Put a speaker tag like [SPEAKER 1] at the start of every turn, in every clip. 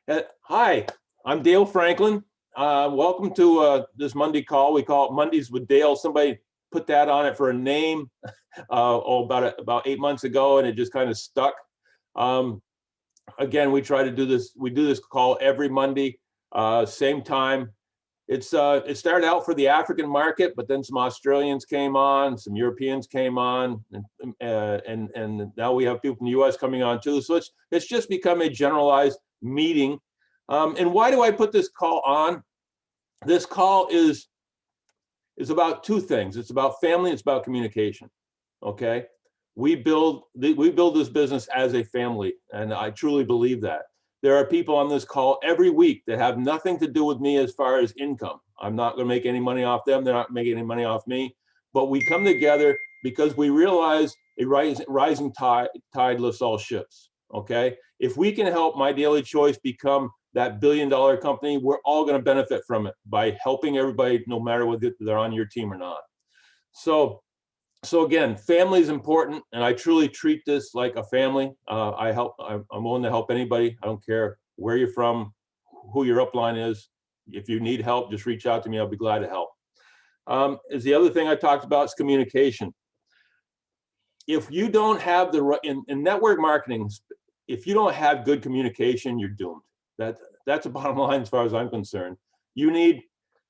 [SPEAKER 1] Hi, I'm Dale Franklin. Welcome to this Monday call. We call it Mondays with Dale. Somebody put that on it for a name about 8 months ago, and it just kind of stuck. Um, Again, we try to do this. We do this call every Monday, same time. It started out for the African market, but then some Australians came on, some Europeans came on, and now we have people from the U.S. coming on too. So it's just become a generalized meeting. And why do I put this call on? This call is about two things. It's about family. It's about communication. Okay, we build this business as a family, and I truly believe that. There are people on this call every week that have nothing to do with me as far as income. I'm not going to make any money off them. They're not making any money off me. But we come together because we realize a rising tide lifts all ships. Okay, if we can help My Daily Choice become that billion-dollar company, we're all going to benefit from it by helping everybody, no matter whether they're on your team or not. So again, family is important, and I truly treat this like a family. I'm willing to help anybody. I don't care where you're from, who your upline is. If you need help, just reach out to me. I'll be glad to help. Is the other thing I talked about is communication. If you don't have in network marketing, if you don't have good communication, you're doomed. That's the bottom line as far as I'm concerned. You need,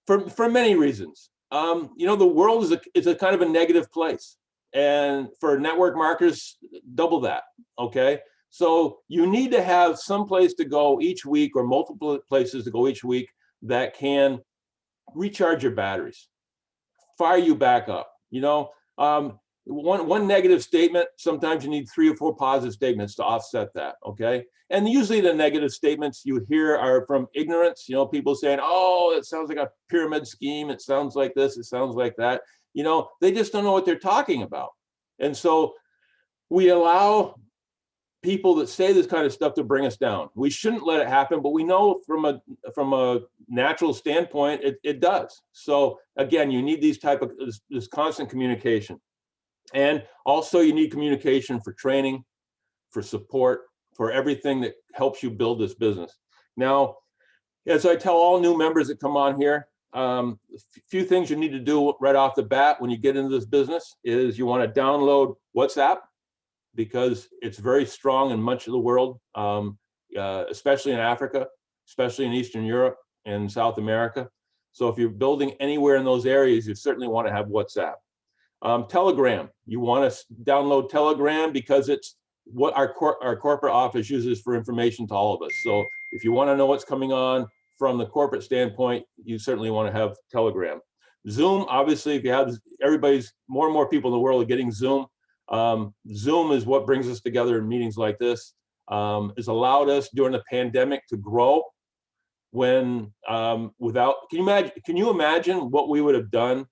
[SPEAKER 1] for many reasons. The world is a kind of a negative place, and for network marketers, double that. Okay, so you need to have some place to go each week, or multiple places to go each week, that can recharge your batteries, fire you back up. One negative statement, sometimes you need 3 or 4 positive statements to offset that. Okay, and usually the negative statements you hear are from ignorance. People saying, oh, it sounds like a pyramid scheme, it sounds like this, it sounds like that. They just don't know what they're talking about. And so we allow people that say this kind of stuff to bring us down. We shouldn't let it happen, but we know from a natural standpoint, it does. So again, you need these type of this constant communication. And also you need communication for training, for support, for everything that helps you build this business. Now, as I tell all new members that come on here, a few things you need to do right off the bat when you get into this business is you want to download WhatsApp, because it's very strong in much of the world, especially in Africa, especially in Eastern Europe and South America. So if you're building anywhere in those areas, you certainly want to have WhatsApp. Telegram, you want to download Telegram because it's what our corporate office uses for information to all of us. So if you want to know what's coming on from the corporate standpoint, you certainly want to have Telegram. Zoom, obviously, if you have more and more people in the world are getting Zoom. Zoom is what brings us together in meetings like this. Has allowed us during the pandemic to grow. Can you imagine what we would have done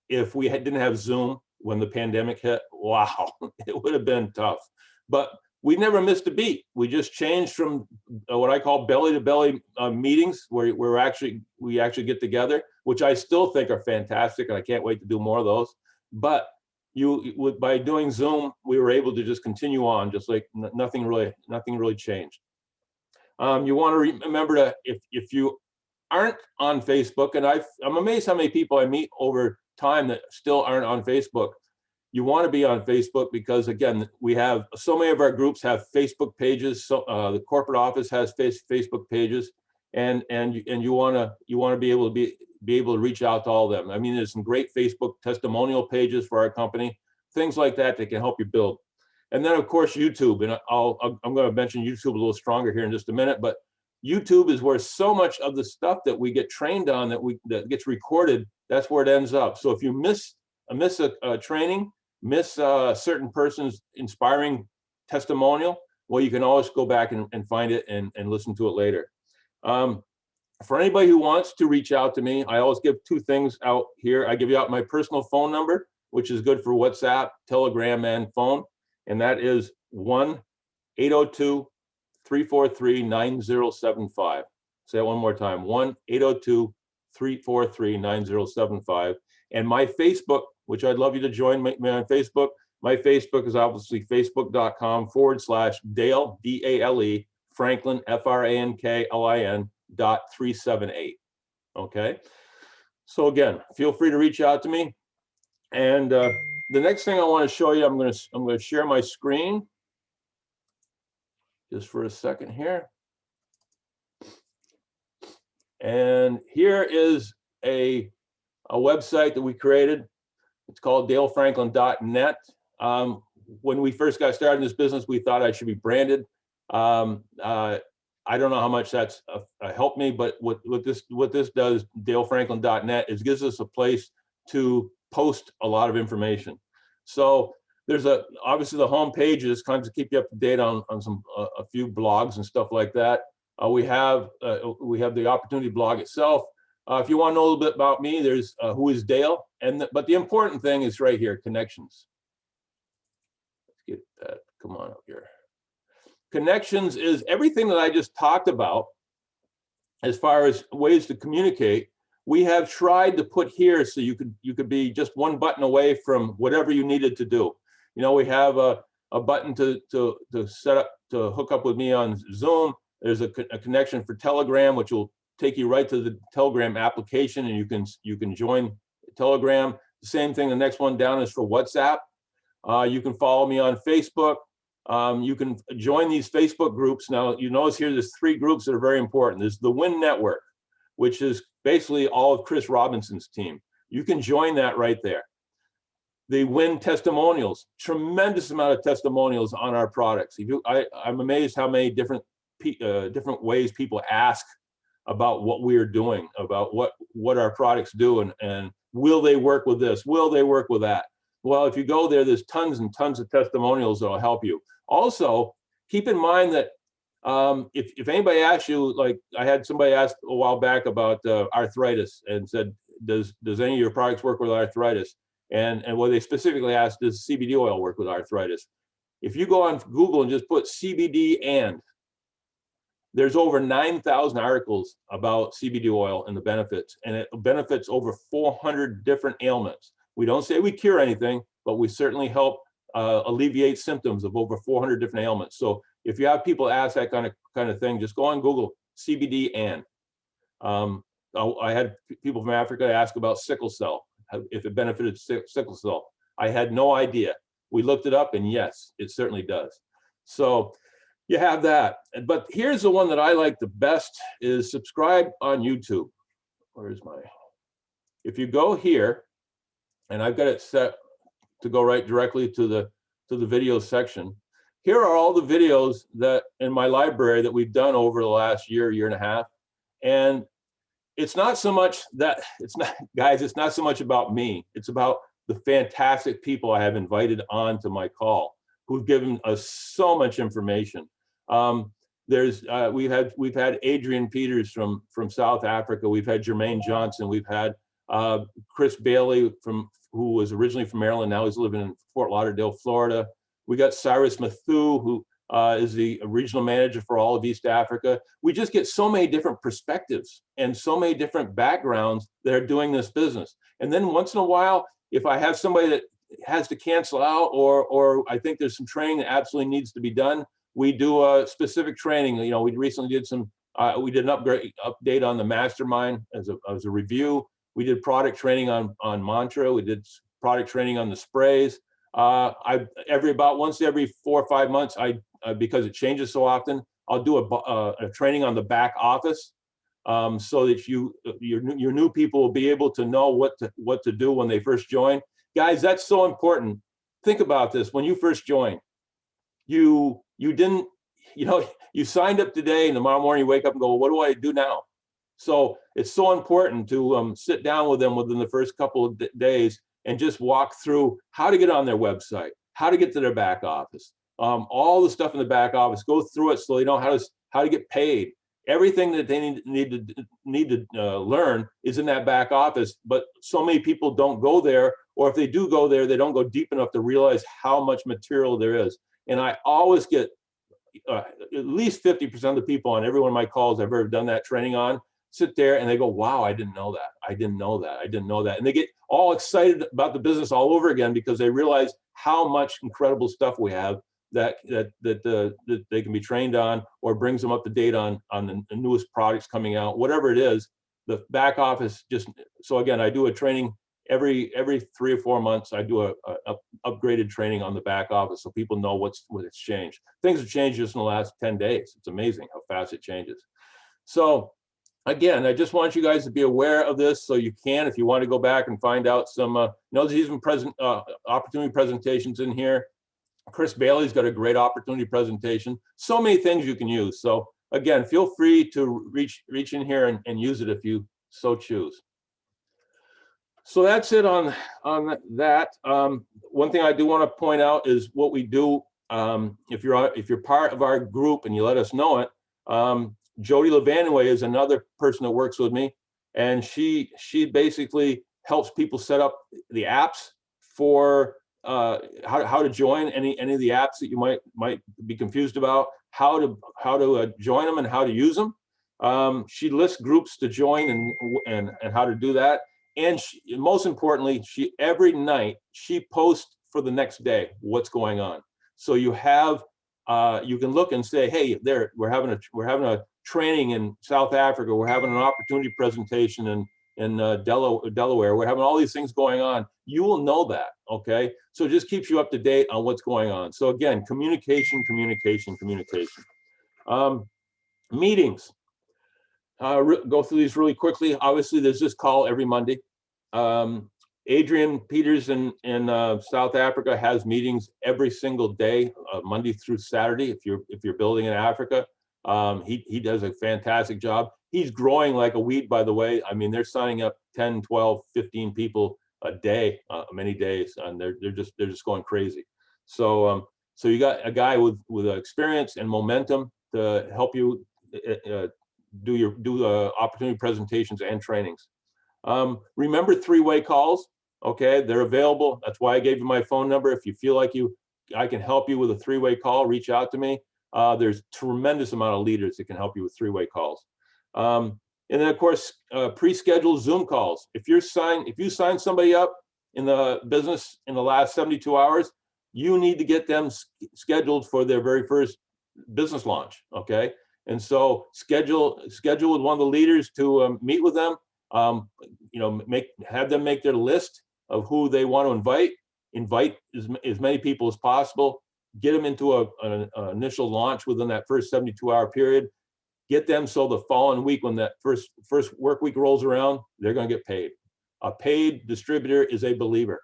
[SPEAKER 1] if we didn't have Zoom when the pandemic hit? Wow, it would have been tough. But we never missed a beat. We just changed from what I call belly-to-belly meetings, where we actually get together, which I still think are fantastic, and I can't wait to do more of those. But by doing Zoom, we were able to just continue on, just like nothing really changed. You want to remember if you aren't on Facebook, and I'm amazed how many people I meet over time that still aren't on Facebook. You want to be on Facebook because, again, we have so many of our groups have Facebook pages. So the corporate office has Facebook pages, and you want to be able to reach out to all of them. I mean, there's some great Facebook testimonial pages for our company, things like that can help you build. And then, of course, YouTube, and I'm going to mention YouTube a little stronger here in just a minute, but YouTube is where so much of the stuff that we get trained on that gets recorded, that's where it ends up. So if you miss a training, miss a certain person's inspiring testimonial, well, you can always go back and find it and listen to it later. For anybody who wants to reach out to me, I always give 2 things out here. I give you out my personal phone number, which is good for WhatsApp, Telegram, and phone. And that is 1-802-343-9075. Say that one more time, 1-802-343-9075. And my Facebook, which I'd love you to join me on Facebook. My Facebook is obviously facebook.com/Dale, D-A-L-E, Franklin, Franklin .378. Okay. So again, feel free to reach out to me. And the next thing I want to show you, I'm going to share my screen just for a second here. And here is a website that we created. It's called dalefranklin.net. When we first got started in this business, we thought I should be branded. I don't know how much that's helped me, but what this does, dalefranklin.net, is gives us a place to post a lot of information. So there's obviously the home page is kind of to keep you up to date on some a few blogs and stuff like that. We have the opportunity blog itself. If you want to know a little bit about me, there's who is Dale, but the important thing is right here, connections. Let's get that. Come on up here. Connections is everything that I just talked about as far as ways to communicate. We have tried to put here so you could be just one button away from whatever you needed to do. You know, we have a button to set up to hook up with me on Zoom. There's a connection for Telegram, which will take you right to the Telegram application, and you can join Telegram. The same thing. The next one down is for WhatsApp. You can follow me on Facebook. You can join these Facebook groups. Now, you notice here there's 3 groups that are very important. There's the Win Network, which is basically all of Chris Robinson's team. You can join that right there. The Win Testimonials, tremendous amount of testimonials on our products. I'm amazed how many different ways people ask about what we are doing, about what our products do, and will they work with this? Will they work with that? Well, if you go there, there's tons and tons of testimonials that will help you. Also, keep in mind that if anybody asks you, like I had somebody ask a while back about arthritis and said, does any of your products work with arthritis? And what they specifically asked, does CBD oil work with arthritis? If you go on Google and just put CBD and, there's over 9,000 articles about CBD oil and the benefits, and it benefits over 400 different ailments. We don't say we cure anything, but we certainly help alleviate symptoms of over 400 different ailments. So if you have people ask that kind of thing, just go on Google, CBD and. I had people from Africa ask about sickle cell, if it benefited sickle cell. I had no idea. We looked it up, and yes, it certainly does. So you have that. But here's the one that I like the best, is subscribe on YouTube. Where's my, if you go here, and I've got it set to go right directly to the video section. Here are all the videos that in my library that we've done over the last year and a half. And it's not so much that, guys, it's not so much about me. It's about the fantastic people I have invited on to my call, who've given us so much information. We've had Adrian Peters from South Africa. We've had Jermaine Johnson. We've had Chris Bailey who was originally from Maryland. Now he's living in Fort Lauderdale, Florida. We got Cyrus Mathu, who is the regional manager for all of East Africa. We just get so many different perspectives and so many different backgrounds that are doing this business. And then once in a while, if I have somebody that has to cancel out, or I think there's some training that absolutely needs to be done, we do a specific training. You know, we recently did we did an update on the mastermind as a review. We did product training on Mantra. We did product training on the sprays. Once every 4 or 5 months, because it changes so often, I'll do a training on the back office, so that your new people will be able to know what to do when they first join. Guys, that's so important. Think about this. When you first joined, you didn't, you signed up today, and tomorrow morning you wake up and go, well, what do I do now? So it's so important to sit down with them within the first couple of days and just walk through how to get on their website, how to get to their back office, all the stuff in the back office. Go through it so they know how to get paid. Everything that they need to learn is in that back office. But so many people don't go there, or if they do go there, they don't go deep enough to realize how much material there is. And I always get at least 50% of the people on every one of my calls I've ever done that training on sit there and they go, wow, I didn't know that. I didn't know that. I didn't know that. And they get all excited about the business all over again because they realize how much incredible stuff we have that they can be trained on, or brings them up to date on the newest products coming out, whatever it is. The back office just, so again, I do a training every 3 or 4 months. I do a upgraded training on the back office so people know what's changed. Things have changed just in the last 10 days. It's amazing how fast it changes. So again, I just want you guys to be aware of this, so you can, if you want to go back and find out some, there's even opportunity presentations in here. Chris Bailey's got a great opportunity presentation. So many things you can use. So again, feel free to reach in here and use it if you so choose. So that's it on that. One thing I do want to point out is what we do. If you're part of our group and you let us know it, Jody Levanway is another person that works with me, and she basically helps people set up the apps for how to join any of the apps that you might be confused about, how to join them and how to use them. She lists groups to join and how to do that. And most importantly, every night she posts for the next day what's going on. So you have you can look and say, hey, we're having a training in South Africa. We're having an opportunity presentation in Delaware. We're having all these things going on. You will know that, okay? So it just keeps you up to date on what's going on. So again, communication. Meetings. Go through these really quickly. Obviously, there's this call every Monday. Adrian Peters in South Africa has meetings every single day, Monday through Saturday. If you're building in Africa, he does a fantastic job. He's growing like a weed, by the way. I mean, they're signing up 10, 12, 15 people a day, many days, and they're just going crazy. So so you got a guy with experience and momentum to help you do opportunity presentations and trainings. Remember three-way calls, okay? They're available. That's why I gave you my phone number. If you feel like I can help you with a three-way call, reach out to me. There's tremendous amount of leaders that can help you with three-way calls. And then of course, pre-scheduled Zoom calls. If you sign somebody up in the business in the last 72 hours, you need to get them scheduled for their very first business launch, okay? And so schedule with one of the leaders to meet with them. Have them make their list of who they want to invite as many people as possible, get them into an initial launch within that first 72-hour period, get them so the following week when that first work week rolls around, they're going to get paid. A paid distributor is a believer,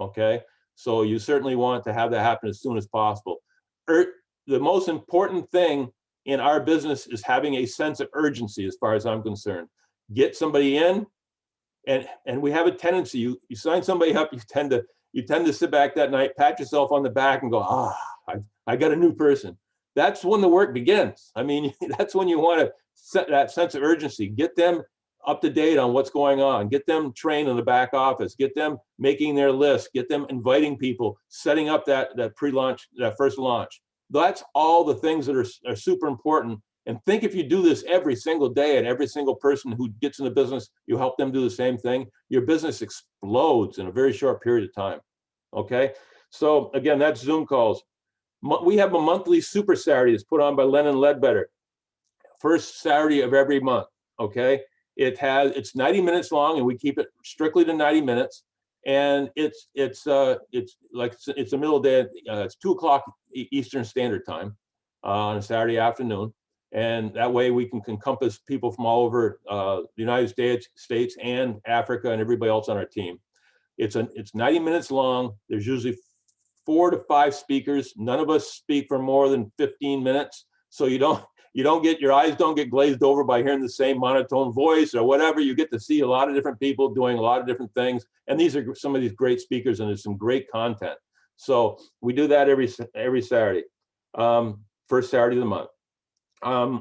[SPEAKER 1] okay? So you certainly want to have that happen as soon as possible. The most important thing in our business is having a sense of urgency, as far as I'm concerned. Get somebody in, and we have a tendency, you sign somebody up, you tend to sit back that night, pat yourself on the back and go, I got a new person. That's when the work begins. I mean, that's when you want to set that sense of urgency, get them up to date on what's going on, get them trained in the back office, get them making their list, get them inviting people, setting up that pre-launch, that first launch. That's all the things that are super important. And think if you do this every single day, and every single person who gets in the business, you help them do the same thing, your business explodes in a very short period of time, okay? So again, that's Zoom calls. We have a monthly Super Saturday that's put on by Lennon Ledbetter, first Saturday of every month, okay? It's 90 minutes long, and we keep it strictly to 90 minutes. And it's the middle of the day. It's 2 o'clock Eastern Standard Time on a Saturday afternoon. And that way we can encompass people from all over the United States and Africa and everybody else on our team. It's 90 minutes long. There's usually 4 to 5 speakers. None of us speak for more than 15 minutes. So your eyes don't get glazed over by hearing the same monotone voice or whatever. You get to see a lot of different people doing a lot of different things. And these are some of these great speakers, and there's some great content. So we do that every Saturday, first Saturday of the month.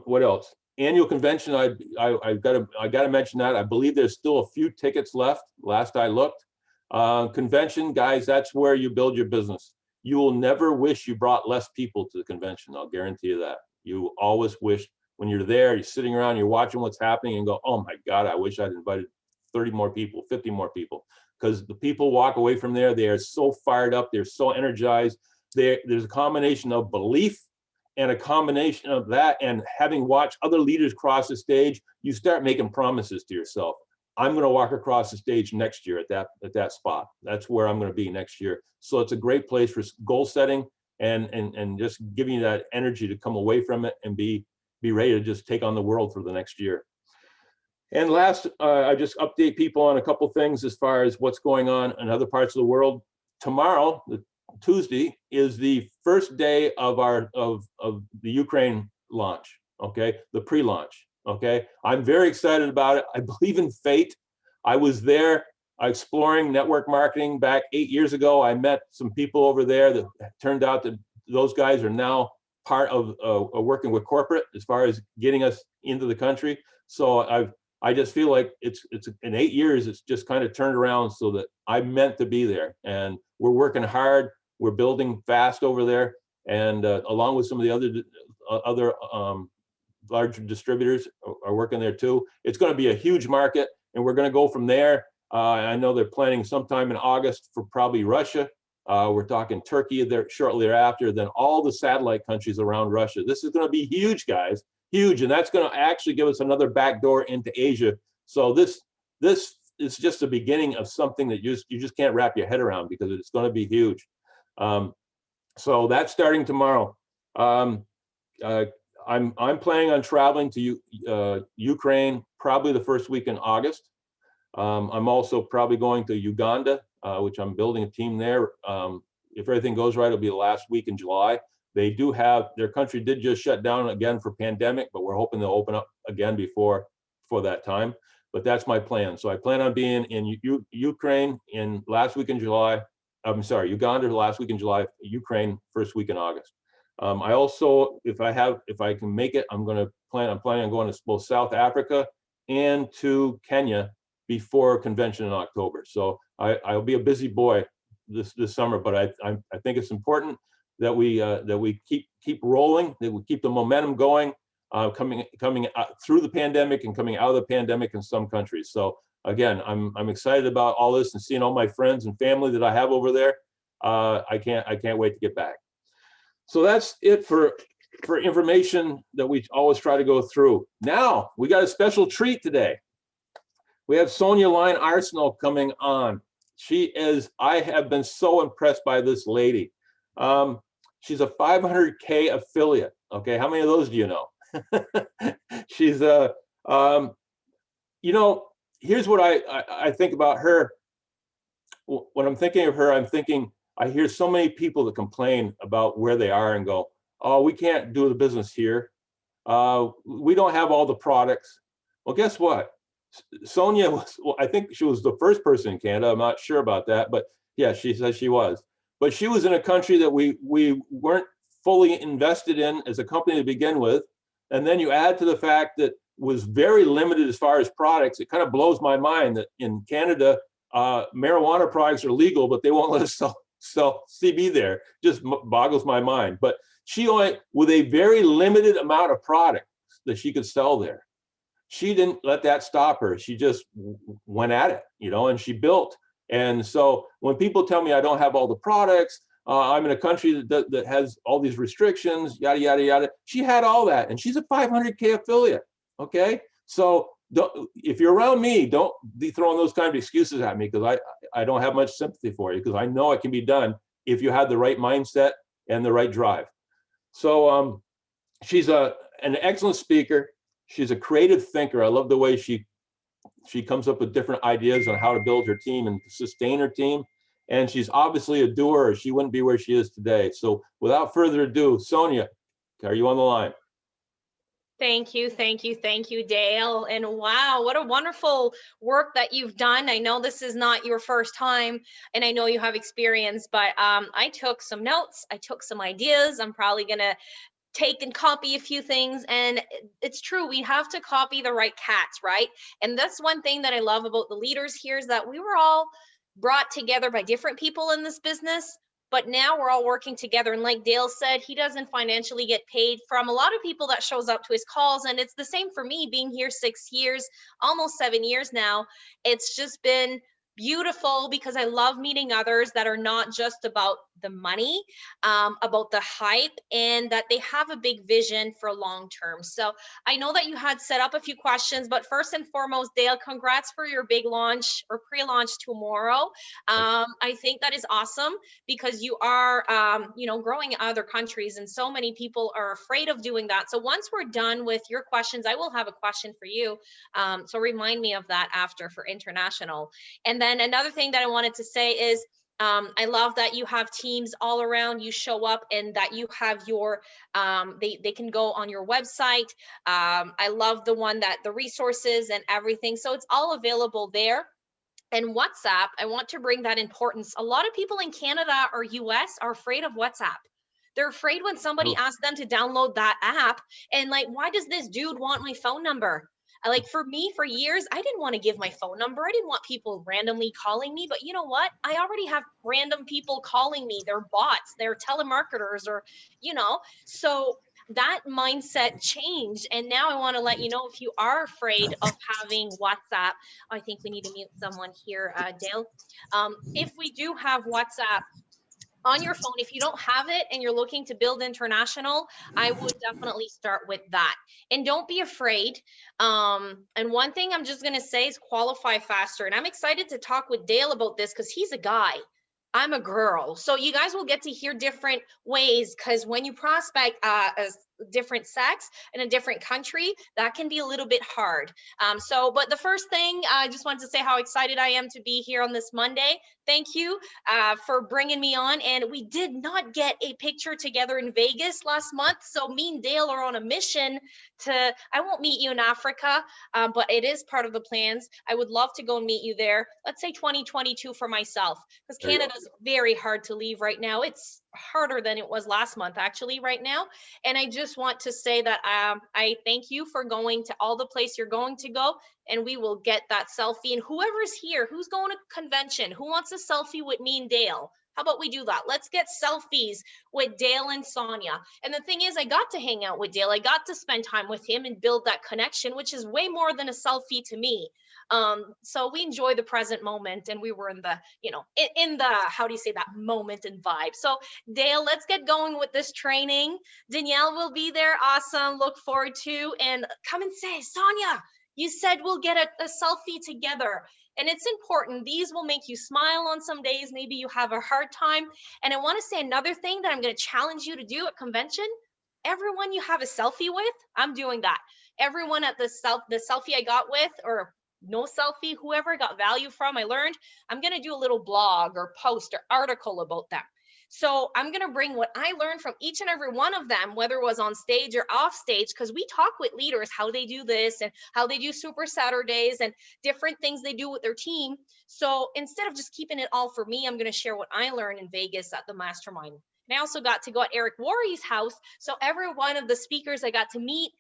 [SPEAKER 1] What else? Annual convention. I got to mention that. I believe there's still a few tickets left. Last I looked. Convention, guys, that's where you build your business. You will never wish you brought less people to the convention. I'll guarantee you that. You always wish, when you're there, you're sitting around, you're watching what's happening, and go, oh my God, I wish I'd invited 30 more people, 50 more people. Because the people walk away from there, they are so fired up, they're so energized. there's a combination of belief and a combination of that, and having watched other leaders cross the stage, you start making promises to yourself. I'm going to walk across the stage next year at that spot. That's where I'm going to be next year. So it's a great place for goal setting and just giving you that energy to come away from it and be ready to just take on the world for the next year. And last, I just update people on a couple things as far as what's going on in other parts of the world. Tomorrow, Tuesday, is the first day of the Ukraine launch, okay? The pre-launch, okay? I'm very excited about it. I believe in fate. I was there exploring network marketing back 8 years ago. I met some people over there that turned out that those guys are now part of working with corporate as far as getting us into the country. So I just feel like it's in 8 years, it's just kind of turned around so that I'm meant to be there. And we're working hard. We're building fast over there. And along with some of the other large distributors are working there too. It's going to be a huge market, and we're going to go from there. I know they're planning sometime in August for probably Russia. We're talking Turkey there shortly thereafter, then all the satellite countries around Russia. This is going to be huge, guys. Huge, and that's going to actually give us another backdoor into Asia. So this is just the beginning of something that you just can't wrap your head around, because it's going to be huge. So that's starting tomorrow. I'm planning on traveling to Ukraine probably the first week in August. I'm also probably going to Uganda, which I'm building a team there. If everything goes right, it'll be the last week in July. They do have, their country did just shut down again for pandemic, but we're hoping they'll open up again before that time. But that's my plan. So I plan on being in Ukraine in last week in July. I'm sorry, Uganda the last week in July, Ukraine first week in August. I also, if I can make it, I'm planning on going to both South Africa and to Kenya before convention in October. So I'll be a busy boy this summer, but I think it's important that we keep rolling, that we keep the momentum going, coming out through the pandemic and coming out of the pandemic in some countries. So again, I'm excited about all this and seeing all my friends and family that I have over there. I can't wait to get back. So that's it for information that we always try to go through. Now we got a special treat today. We have Sonia Arseneau coming on. I have been so impressed by this lady. She's a 500K affiliate. Okay, how many of those do you know? She's here's what I think about her. When I'm thinking of her, I hear so many people that complain about where they are and go, oh, we can't do the business here. We don't have all the products. Well, guess what? Sonia I think she was the first person in Canada. I'm not sure about that, but yeah, she says she was. But she was in a country that we weren't fully invested in as a company to begin with. And then you add to the fact that was very limited as far as products. It kind of blows my mind that in Canada, marijuana products are legal, but they won't let us sell CB there. Just boggles my mind. But she only, with a very limited amount of product that she could sell there, she didn't let that stop her. She just went at it, and she built. And so when people tell me I don't have all the products, I'm in a country that has all these restrictions, yada, yada, yada. She had all that, and she's a 500K affiliate, okay? So if you're around me, don't be throwing those kind of excuses at me, because I don't have much sympathy for you, because I know it can be done if you have the right mindset and the right drive. So she's an excellent speaker. She's a creative thinker. I love the way she comes up with different ideas on how to build her team and sustain her team. And she's obviously a doer, or she wouldn't be where she is today. So without further ado, Sonia, are you on the line?
[SPEAKER 2] Thank you, Dale. And wow, what a wonderful work that you've done. I know this is not your first time, and I know you have experience, but I took some notes. I took some ideas. I'm probably going to take and copy a few things, and it's true, we have to copy the right cats, right? And that's one thing that I love about the leaders here, is that we were all brought together by different people in this business, but now we're all working together. And like Dale said, he doesn't financially get paid from a lot of people that shows up to his calls, and it's the same for me, being here 6 years, almost 7 years now. It's just been beautiful because I love meeting others that are not just about the money, about the hype, and that they have a big vision for long term. So I know that you had set up a few questions, but first and foremost, Dale, congrats for your big launch or pre-launch tomorrow. I think that is awesome because you are, growing in other countries, and so many people are afraid of doing that. So once we're done with your questions, I will have a question for you. So remind me of that after for international. And then another thing that I wanted to say is, I love that you have teams all around, you show up, and that you have your, they can go on your website. I love the one that the resources and everything. So it's all available there. And WhatsApp, I want to bring that importance. A lot of people in Canada or US are afraid of WhatsApp. They're afraid when somebody
[SPEAKER 1] Oh,
[SPEAKER 2] asks them to download that app, and like, why does this dude want my phone number? Like, for me, for years, I didn't want to give my phone number. I didn't want people randomly calling me. But you know what? I already have random people calling me. They're bots, they're telemarketers, or, so that mindset changed. And now I want to let you know, if you are afraid of having WhatsApp, I think we need to mute someone here, Dale. If we do have WhatsApp on your phone, if you don't have it and you're looking to build international, I would definitely start with that. And don't be afraid. And one thing I'm just going to say is qualify faster. And I'm excited to talk with Dale about this because he's a guy. I'm a girl. So you guys will get to hear different ways, because when you prospect a different sex in a different country, that can be a little bit hard. But the first thing, I just wanted to say how excited I am to be here on this Monday. Thank you for bringing me on. And we did not get a picture together in Vegas last month. So me and Dale are on a mission to, I won't meet you in Africa, but it is part of the plans. I would love to go and meet you there. Let's say 2022 for myself, because
[SPEAKER 1] there you go.
[SPEAKER 2] Canada's very hard to leave right now. It's harder than it was last month, actually, right now. And I just want to say that I thank you for going to all the place you're going to go, and we will get that selfie. And whoever's here, who's going to convention, who wants a selfie with me and Dale? How about we do that? Let's get selfies with Dale and Sonia. And the thing is, I got to hang out with Dale. I got to spend time with him and build that connection, which is way more than a selfie to me. So we enjoy the present moment, and we were in the, in the, how do you say that, moment and vibe. So Dale, let's get going with this training. Danielle will be there. Awesome. Look forward to, and come and say, Sonia, you said we'll get a selfie together. And it's important. These will make you smile on some days. Maybe you have a hard time. And I want to say another thing that I'm going to challenge you to do at convention. Everyone you have a selfie with, I'm doing that. Everyone at the selfie I got with, or no selfie, whoever I got value from, I learned, I'm going to do a little blog or post or article about them. So I'm going to bring what I learned from each and every one of them, whether it was on stage or off stage, because we talk with leaders how they do this and how they do Super Saturdays and different things they do with their team. So instead of just keeping it all for me, I'm going to share what I learned in Vegas at the mastermind. And I also got to go at Eric Worre's house. So every one of the speakers I got to meet,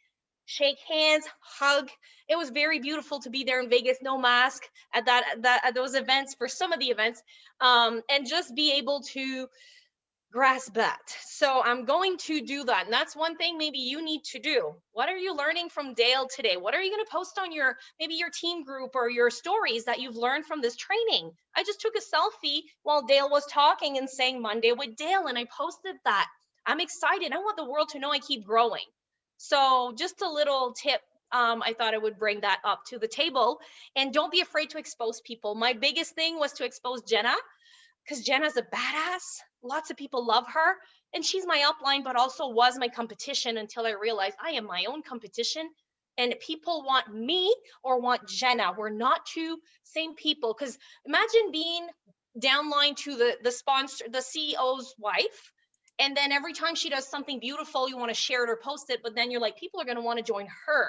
[SPEAKER 2] shake hands, hug. It was very beautiful to be there in Vegas, no mask at at those events, for some of the events, and just be able to grasp that. So I'm going to do that. And that's one thing maybe you need to do. What are you learning from Dale today? What are you going to post on maybe your team group or your stories that you've learned from this training? I just took a selfie while Dale was talking and saying Monday with Dale, and I posted that. I'm excited. I want the world to know I keep growing. So just a little tip. I thought I would bring that up to the table. And don't be afraid to expose people. My biggest thing was to expose Jenna, because Jenna's a badass. Lots of people love her, and she's my upline, but also was my competition until I realized I am my own competition. And people want me or want Jenna. We're not two same people. Because imagine being downline to the sponsor, the CEO's wife, and then every time she does something beautiful, you want to share it or post it, but then you're like, people are going to want to join her.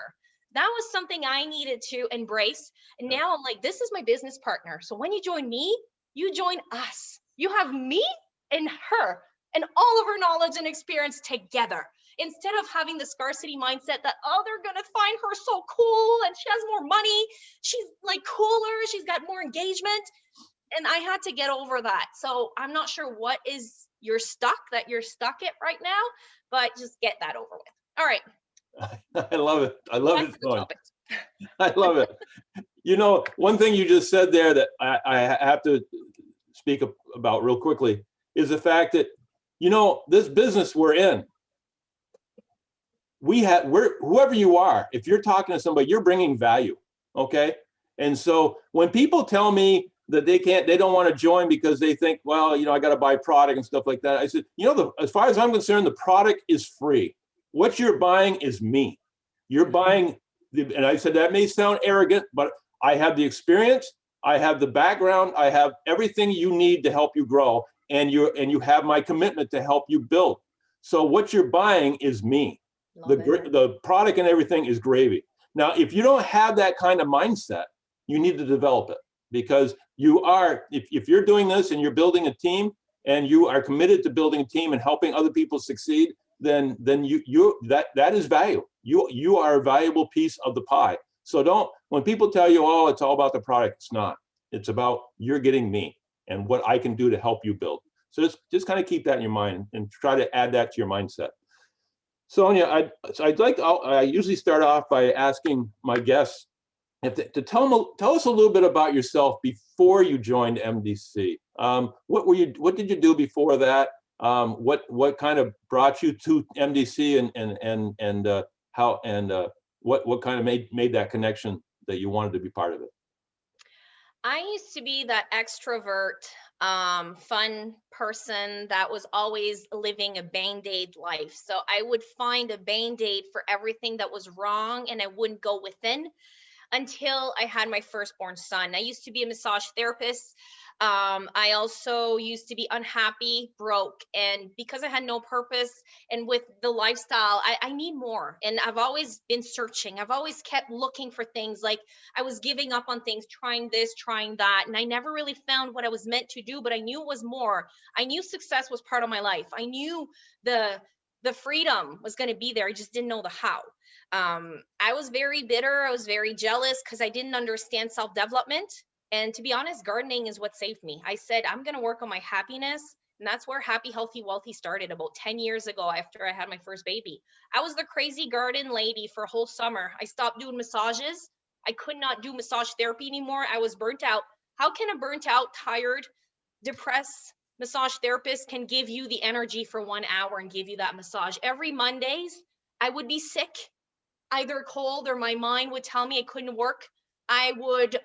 [SPEAKER 2] That was something I needed to embrace. And now I'm like, this is my business partner. So when you join me, you join us. You have me and her and all of her knowledge and experience together, instead of having the scarcity mindset that, oh, they're going to find her so cool and she has more money. She's like cooler. She's got more engagement. And I had to get over that. So I'm not sure what is you're stuck at right now, but just get that over with. All right.
[SPEAKER 1] I love it. I love
[SPEAKER 2] Back
[SPEAKER 1] it,
[SPEAKER 2] to the
[SPEAKER 1] Sonia.
[SPEAKER 2] topic.
[SPEAKER 1] I love it. You know, one thing you just said there that I have to speak about real quickly is the fact that, you know, this business we're in, we're whoever you are, if you're talking to somebody, you're bringing value, okay? And so when people tell me that they don't want to join because they think, well, you know, I got to buy product and stuff like that, I said, you know, as far as I'm concerned, the product is free. What you're buying is me. You're buying, and I said that may sound arrogant, but I have the experience, I have the background, I have everything you need to help you grow, and you have my commitment to help you build. So what you're buying is me. The product and everything is gravy. Now, if you don't have that kind of mindset, you need to develop it, because you are, if you're doing this and you're building a team and you are committed to building a team and helping other people succeed, then that is value. You are a valuable piece of the pie. So when people tell you, oh, it's all about the product, it's not. It's about you're getting me and what I can do to help you build. So just kind of keep that in your mind and try to add that to your mindset. Sonia, I usually start off by asking my guests to tell us a little bit about yourself before you joined MDC. What did you do before that? What kind of brought you to MDC, what kind of made that connection that you wanted to be part of it?
[SPEAKER 2] I used to be that extrovert, fun person that was always living a Band-Aid life. So I would find a Band-Aid for everything that was wrong, and I wouldn't go within until I had my firstborn son. I used to be a massage therapist. I also used to be unhappy, broke, and because I had no purpose and with the lifestyle, I need more. And I've always been searching. I've always kept looking for things. Like I was giving up on things, trying this, trying that, and I never really found what I was meant to do, but I knew it was more. I knew success was part of my life. I knew the freedom was going to be there. I just didn't know the how. I was very bitter. I was very jealous because I didn't understand self-development. And to be honest, gardening is what saved me. I said, I'm going to work on my happiness. And that's where Happy, Healthy, Wealthy started about 10 years ago after I had my first baby. I was the crazy garden lady for a whole summer. I stopped doing massages. I could not do massage therapy anymore. I was burnt out. How can a burnt out, tired, depressed massage therapist can give you the energy for 1 hour and give you that massage? Every Mondays, I would be sick, either cold or my mind would tell me I couldn't work. I would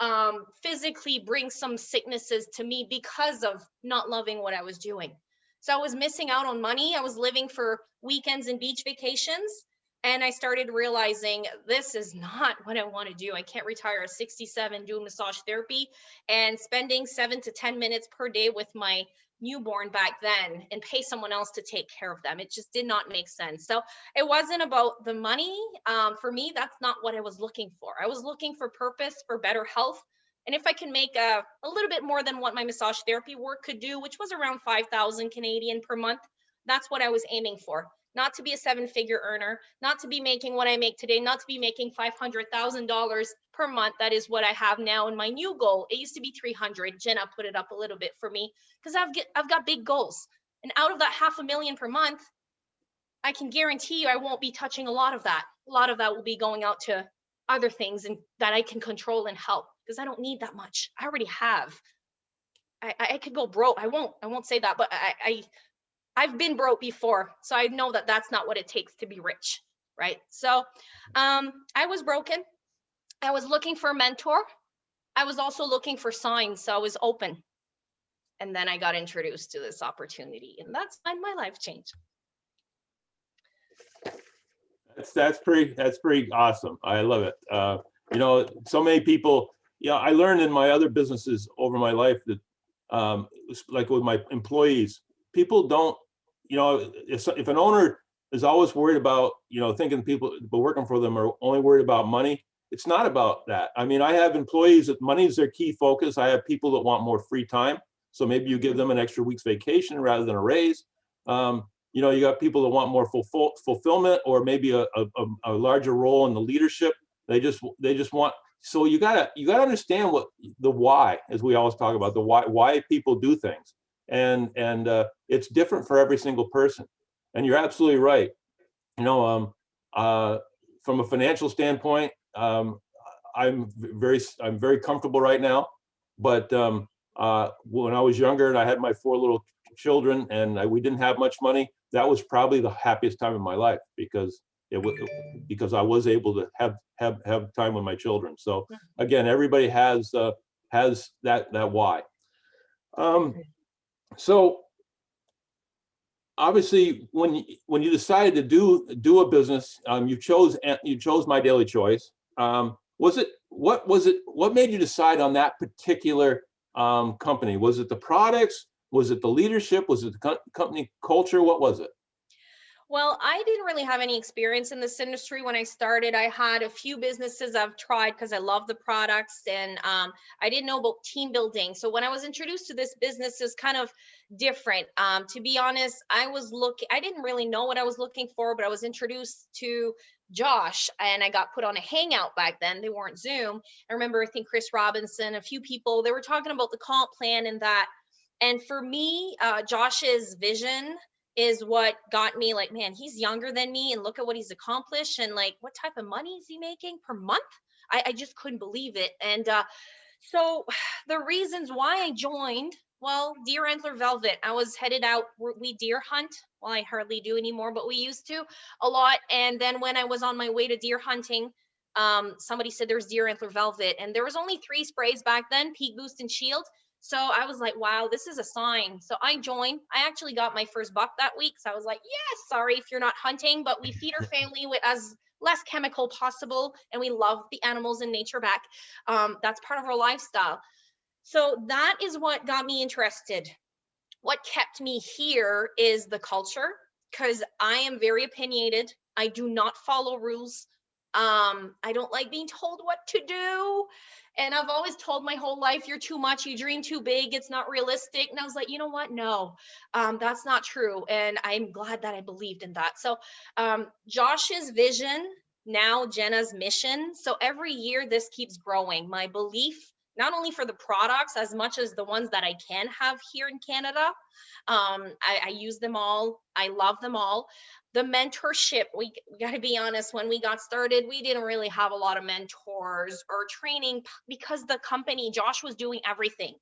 [SPEAKER 2] physically bring some sicknesses to me because of not loving what I was doing. So I was missing out on money. I was living for weekends and beach vacations. And I started realizing this is not what I want to do. I can't retire at 67 doing massage therapy and spending 7 to 10 minutes per day with my newborn back then and pay someone else to take care of them. It just did not make sense. So it wasn't about the money. For me, that's not what I was looking for. I was looking for purpose, for better health. And if I can make a little bit more than what my massage therapy work could do, which was around 5,000 Canadian per month, that's what I was aiming for. Not to be a 7-figure earner, not to be making what I make today, not to be making $500,000 per month. That is what I have now in my new goal. It used to be 300. Jenna put it up a little bit for me because I've got big goals. And out of that $500,000 per month, I can guarantee you I won't be touching a lot of that. A lot of that will be going out to other things and that I can control and help because I don't need that much. I already have. I could go broke. I won't say that, but I've been broke before, so I know that that's not what it takes to be rich, right? So I was broken. I was looking for a mentor. I was also looking for signs, so I was open. And then I got introduced to this opportunity, and that's when my life changed.
[SPEAKER 1] That's pretty awesome. I love it. You know, so many people. Yeah, I learned in my other businesses over my life that, like with my employees, people don't. You know, if an owner is always worried about, you know, thinking people working for them are only worried about money, it's not about that. I mean, I have employees that money is their key focus. I have people that want more free time. So maybe you give them an extra week's vacation rather than a raise. You know, you got people that want more fulfillment or maybe a larger role in the leadership. They just want, so you gotta understand what the why, as we always talk about, the why people do things. And it's different for every single person. And you're absolutely right. You know, from a financial standpoint, I'm very comfortable right now. But when I was younger and I had my 4 little children and we didn't have much money, that was probably the happiest time of my life because I was able to have time with my children. So again, everybody has that why. So obviously, when you decided to do a business, you chose My Daily Choice. What made you decide on that particular company? Was it the products? Was it the leadership? Was it the company culture? What was it?
[SPEAKER 2] Well, I didn't really have any experience in this industry when I started. I had a few businesses I've tried because I love the products, and I didn't know about team building. So when I was introduced to this business, is kind of different. To be honest, I didn't really know what I was looking for, but I was introduced to Josh and I got put on a hangout back then. They weren't Zoom. I remember, I think Chris Robinson, a few people, they were talking about the comp plan and that. And for me, Josh's vision is what got me like, man, he's younger than me and look at what he's accomplished and like, what type of money is he making per month? I just couldn't believe it. And so the reasons why I joined, well, deer antler velvet, I was headed out, we deer hunt. Well, I hardly do anymore, but we used to a lot. And then when I was on my way to deer hunting, somebody said there's deer antler velvet and there was only 3 sprays back then, Peak Boost and Shield. So I was like, wow, this is a sign. So I joined. I actually got my first buck that week. So I was like, yes, sorry if you're not hunting, but we feed our family with as less chemical possible. And we love the animals and nature back. That's part of our lifestyle. So that is what got me interested. What kept me here is the culture, because I am very opinionated. I do not follow rules. I don't like being told what to do. And I've always told my whole life, you're too much, you dream too big, it's not realistic. And I was like, you know what? No, that's not true. And I'm glad that I believed in that. So Josh's vision, now Jenna's mission. So every year this keeps growing. My belief, not only for the products as much as the ones that I can have here in Canada. I use them all. I love them all. The mentorship, we got to be honest, when we got started, we didn't really have a lot of mentors or training because the company, Josh was doing everything.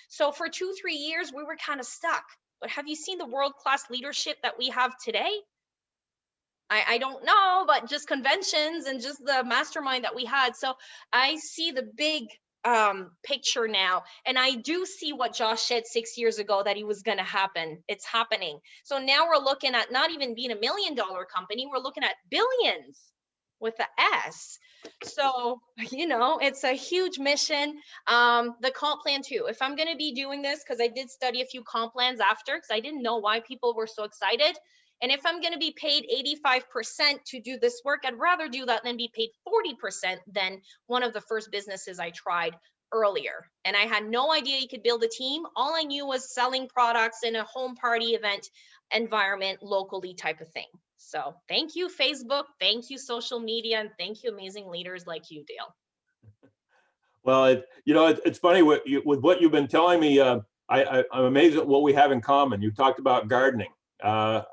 [SPEAKER 2] So for 2-3 years, we were kind of stuck. But have you seen the world-class leadership that we have today? I don't know, but just conventions and just the mastermind that we had. So I see the big picture now, and I do see what Josh said 6 years ago that he was going to happen. It's happening. So now we're looking at not even being $1 million company, we're looking at billions with the S. So it's a huge mission. The comp plan too, if I'm going to be doing this, because I did study a few comp plans after, because I didn't know why people were so excited. And if I'm going to be paid 85% to do this work, I'd rather do that than be paid 40% than one of the first businesses I tried earlier. And I had no idea you could build a team. All I knew was selling products in a home party event environment locally type of thing. So thank you, Facebook. Thank you, social media. And thank you, amazing leaders like you, Dale.
[SPEAKER 1] Well, it's funny with what you've been telling me. I'm amazed at what we have in common. You talked about gardening. I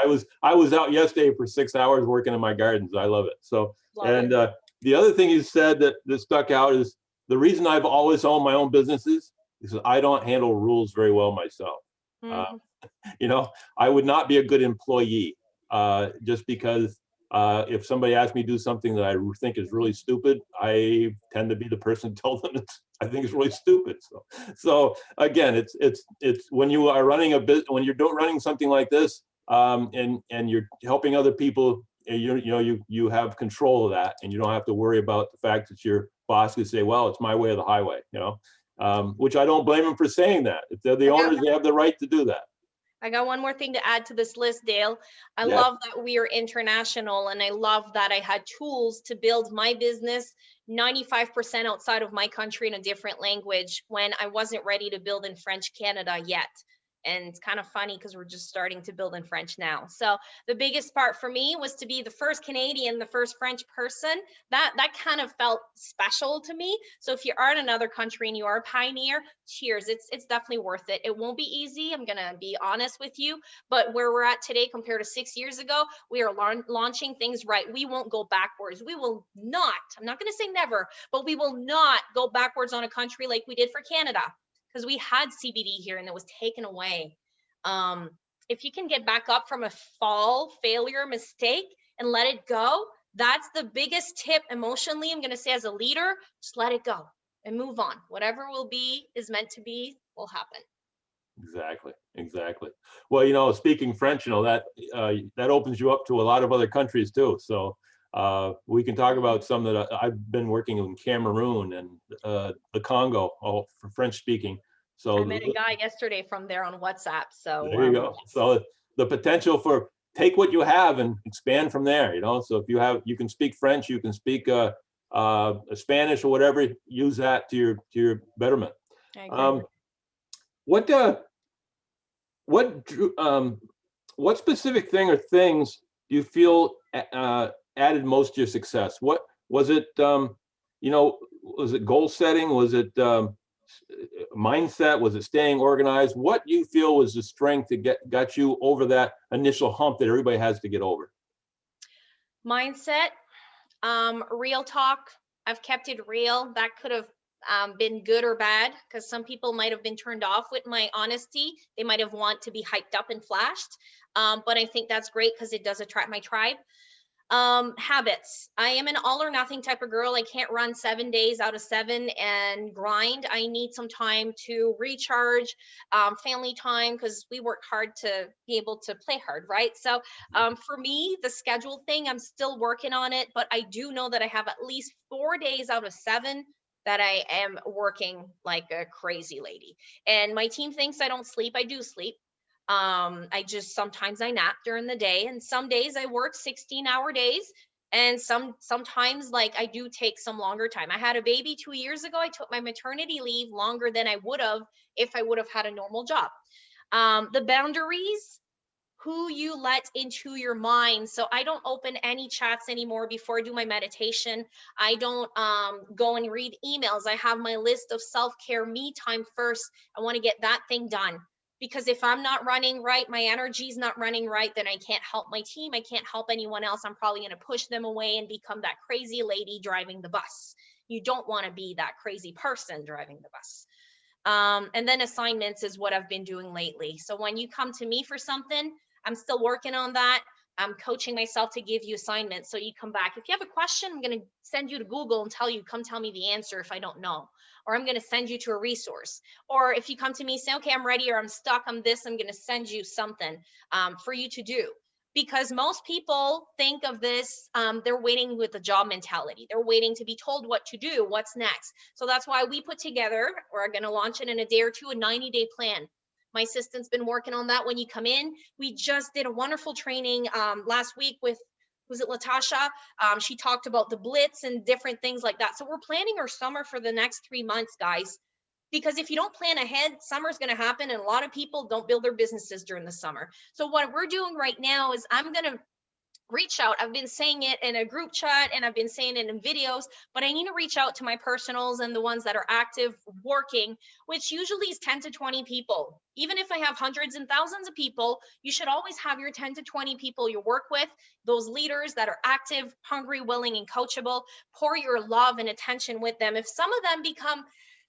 [SPEAKER 1] was out yesterday for 6 hours working in my gardens. I love it. So, the other thing you said that stuck out is the reason I've always owned my own businesses is I don't handle rules very well myself. I would not be a good employee just because if somebody asks me to do something that I think is really stupid, I tend to be the person to tell them I think it's really stupid. So again, it's when you are running a business, when you're running something like this, and you're helping other people, you have control of that, and you don't have to worry about the fact that your boss could say, well, it's my way or the highway, which I don't blame them for saying that. If they're the owners, they have the right to do that.
[SPEAKER 2] I got one more thing to add to this list, Dale. I love that we are international, and I love that I had tools to build my business 95% outside of my country in a different language when I wasn't ready to build in French Canada yet. And it's kind of funny because we're just starting to build in French now. So the biggest part for me was to be the first Canadian, the first French person. That kind of felt special to me. So if you are in another country and you are a pioneer, cheers. It's definitely worth it. It won't be easy. I'm gonna be honest with you, but where we're at today compared to 6 years ago, we are launching things right. We won't go backwards. We will not. I'm not gonna say never, but we will not go backwards on a country like we did for Canada, because we had CBD here and it was taken away. If you can get back up from a fall, failure, mistake, and let it go, that's the biggest tip emotionally. I'm going to say as a leader, just let it go and move on. Whatever will be is meant to be will happen.
[SPEAKER 1] Exactly, exactly. Well, you know, speaking French, you know, that opens you up to a lot of other countries too. So we can talk about some that I've been working in Cameroon and the Congo, all for French speaking. So
[SPEAKER 2] I met a guy yesterday from there on WhatsApp. So
[SPEAKER 1] there you go. So the potential for take what you have and expand from there, you know. So if you can speak French, you can speak Spanish or whatever, use that to your betterment.
[SPEAKER 2] I agree.
[SPEAKER 1] What what specific thing or things do you feel added most to your success? What was it? You know, was it goal setting? Was it mindset? Was it staying organized? What do you feel was the strength that got you over that initial hump that everybody has to get over?
[SPEAKER 2] Mindset, real talk. I've kept it real. That could have been good or bad, because some people might have been turned off with my honesty. They might have want to be hyped up and flashed. But I think that's great because it does attract my tribe. Habits. I am an all or nothing type of girl. I can't run 7 days out of 7 and grind. I need some time to recharge, family time, because we work hard to be able to play hard, right? So for me, the schedule thing, I'm still working on it, but I do know that I have at least 4 days out of 7 that I am working like a crazy lady. And my team thinks I don't sleep. I do sleep. I just sometimes I nap during the day, and some days I work 16-hour days, and sometimes like I do take some longer time. I had a baby 2 years ago. I took my maternity leave longer than I would have if I would have had a normal job. The boundaries, who you let into your mind. So I don't open any chats anymore before I do my meditation. I don't go and read emails. I have my list of self-care, me time first. I want to get that thing done. Because if I'm not running right, my energy's not running right, then I can't help my team. I can't help anyone else. I'm probably going to push them away and become that crazy lady driving the bus. You don't want to be that crazy person driving the bus. And then assignments is what I've been doing lately. So when you come to me for something, I'm still working on that. I'm coaching myself to give you assignments. So you come back. If you have a question, I'm going to send you to Google and tell you, come tell me the answer if I don't know. Or I'm going to send you to a resource. Or if you come to me, say, okay, I'm ready, or I'm stuck on this, I'm going to send you something for you to do. Because most people think of this, they're waiting with the job mentality. They're waiting to be told what to do, what's next. So that's why we put together, we're going to launch it in a day or two, a 90-day plan. My assistant's been working on that when you come in. We just did a wonderful training last week with, was it Latasha? She talked about the blitz and different things like that. So we're planning our summer for the next 3 months, guys. Because if you don't plan ahead, summer's going to happen, and a lot of people don't build their businesses during the summer. So what we're doing right now is I'm going to reach out. I've been saying it in a group chat and I've been saying it in videos, but I need to reach out to my personals and the ones that are active working, which usually is 10 to 20 people. Even if I have hundreds and thousands of people, you should always have your 10 to 20 people you work with, those leaders that are active, hungry, willing, and coachable. Pour your love and attention with them. If some of them become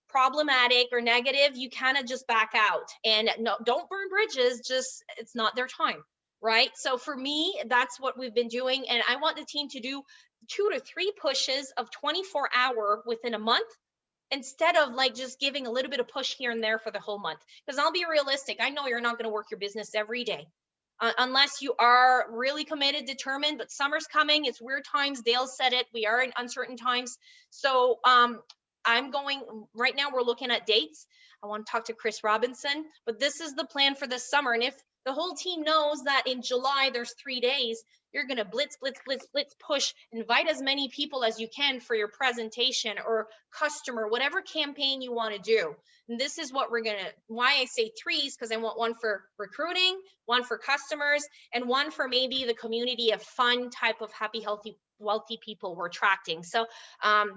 [SPEAKER 2] problematic or negative, you kind of just back out. And no, don't burn bridges, just it's not their time. Right. So for me, that's what we've been doing. And I want the team to do 2 to 3 pushes of 24-hour within a month, instead of like just giving a little bit of push here and there for the whole month. Because I'll be realistic. I know you're not going to work your business every day unless you are really committed, determined. But summer's coming. It's weird times. Dale said it. We are in uncertain times. So I'm going right now. We're looking at dates. I want to talk to Chris Robinson, but this is the plan for this summer. And if The whole team knows that in July, there's 3 days. You're going to blitz, blitz, blitz, blitz, push, invite as many people as you can for your presentation or customer, whatever campaign you want to do. And this is what we're going to, why I say threes, because I want one for recruiting, one for customers, and one for maybe the community of fun type of happy, healthy, wealthy people we're attracting. So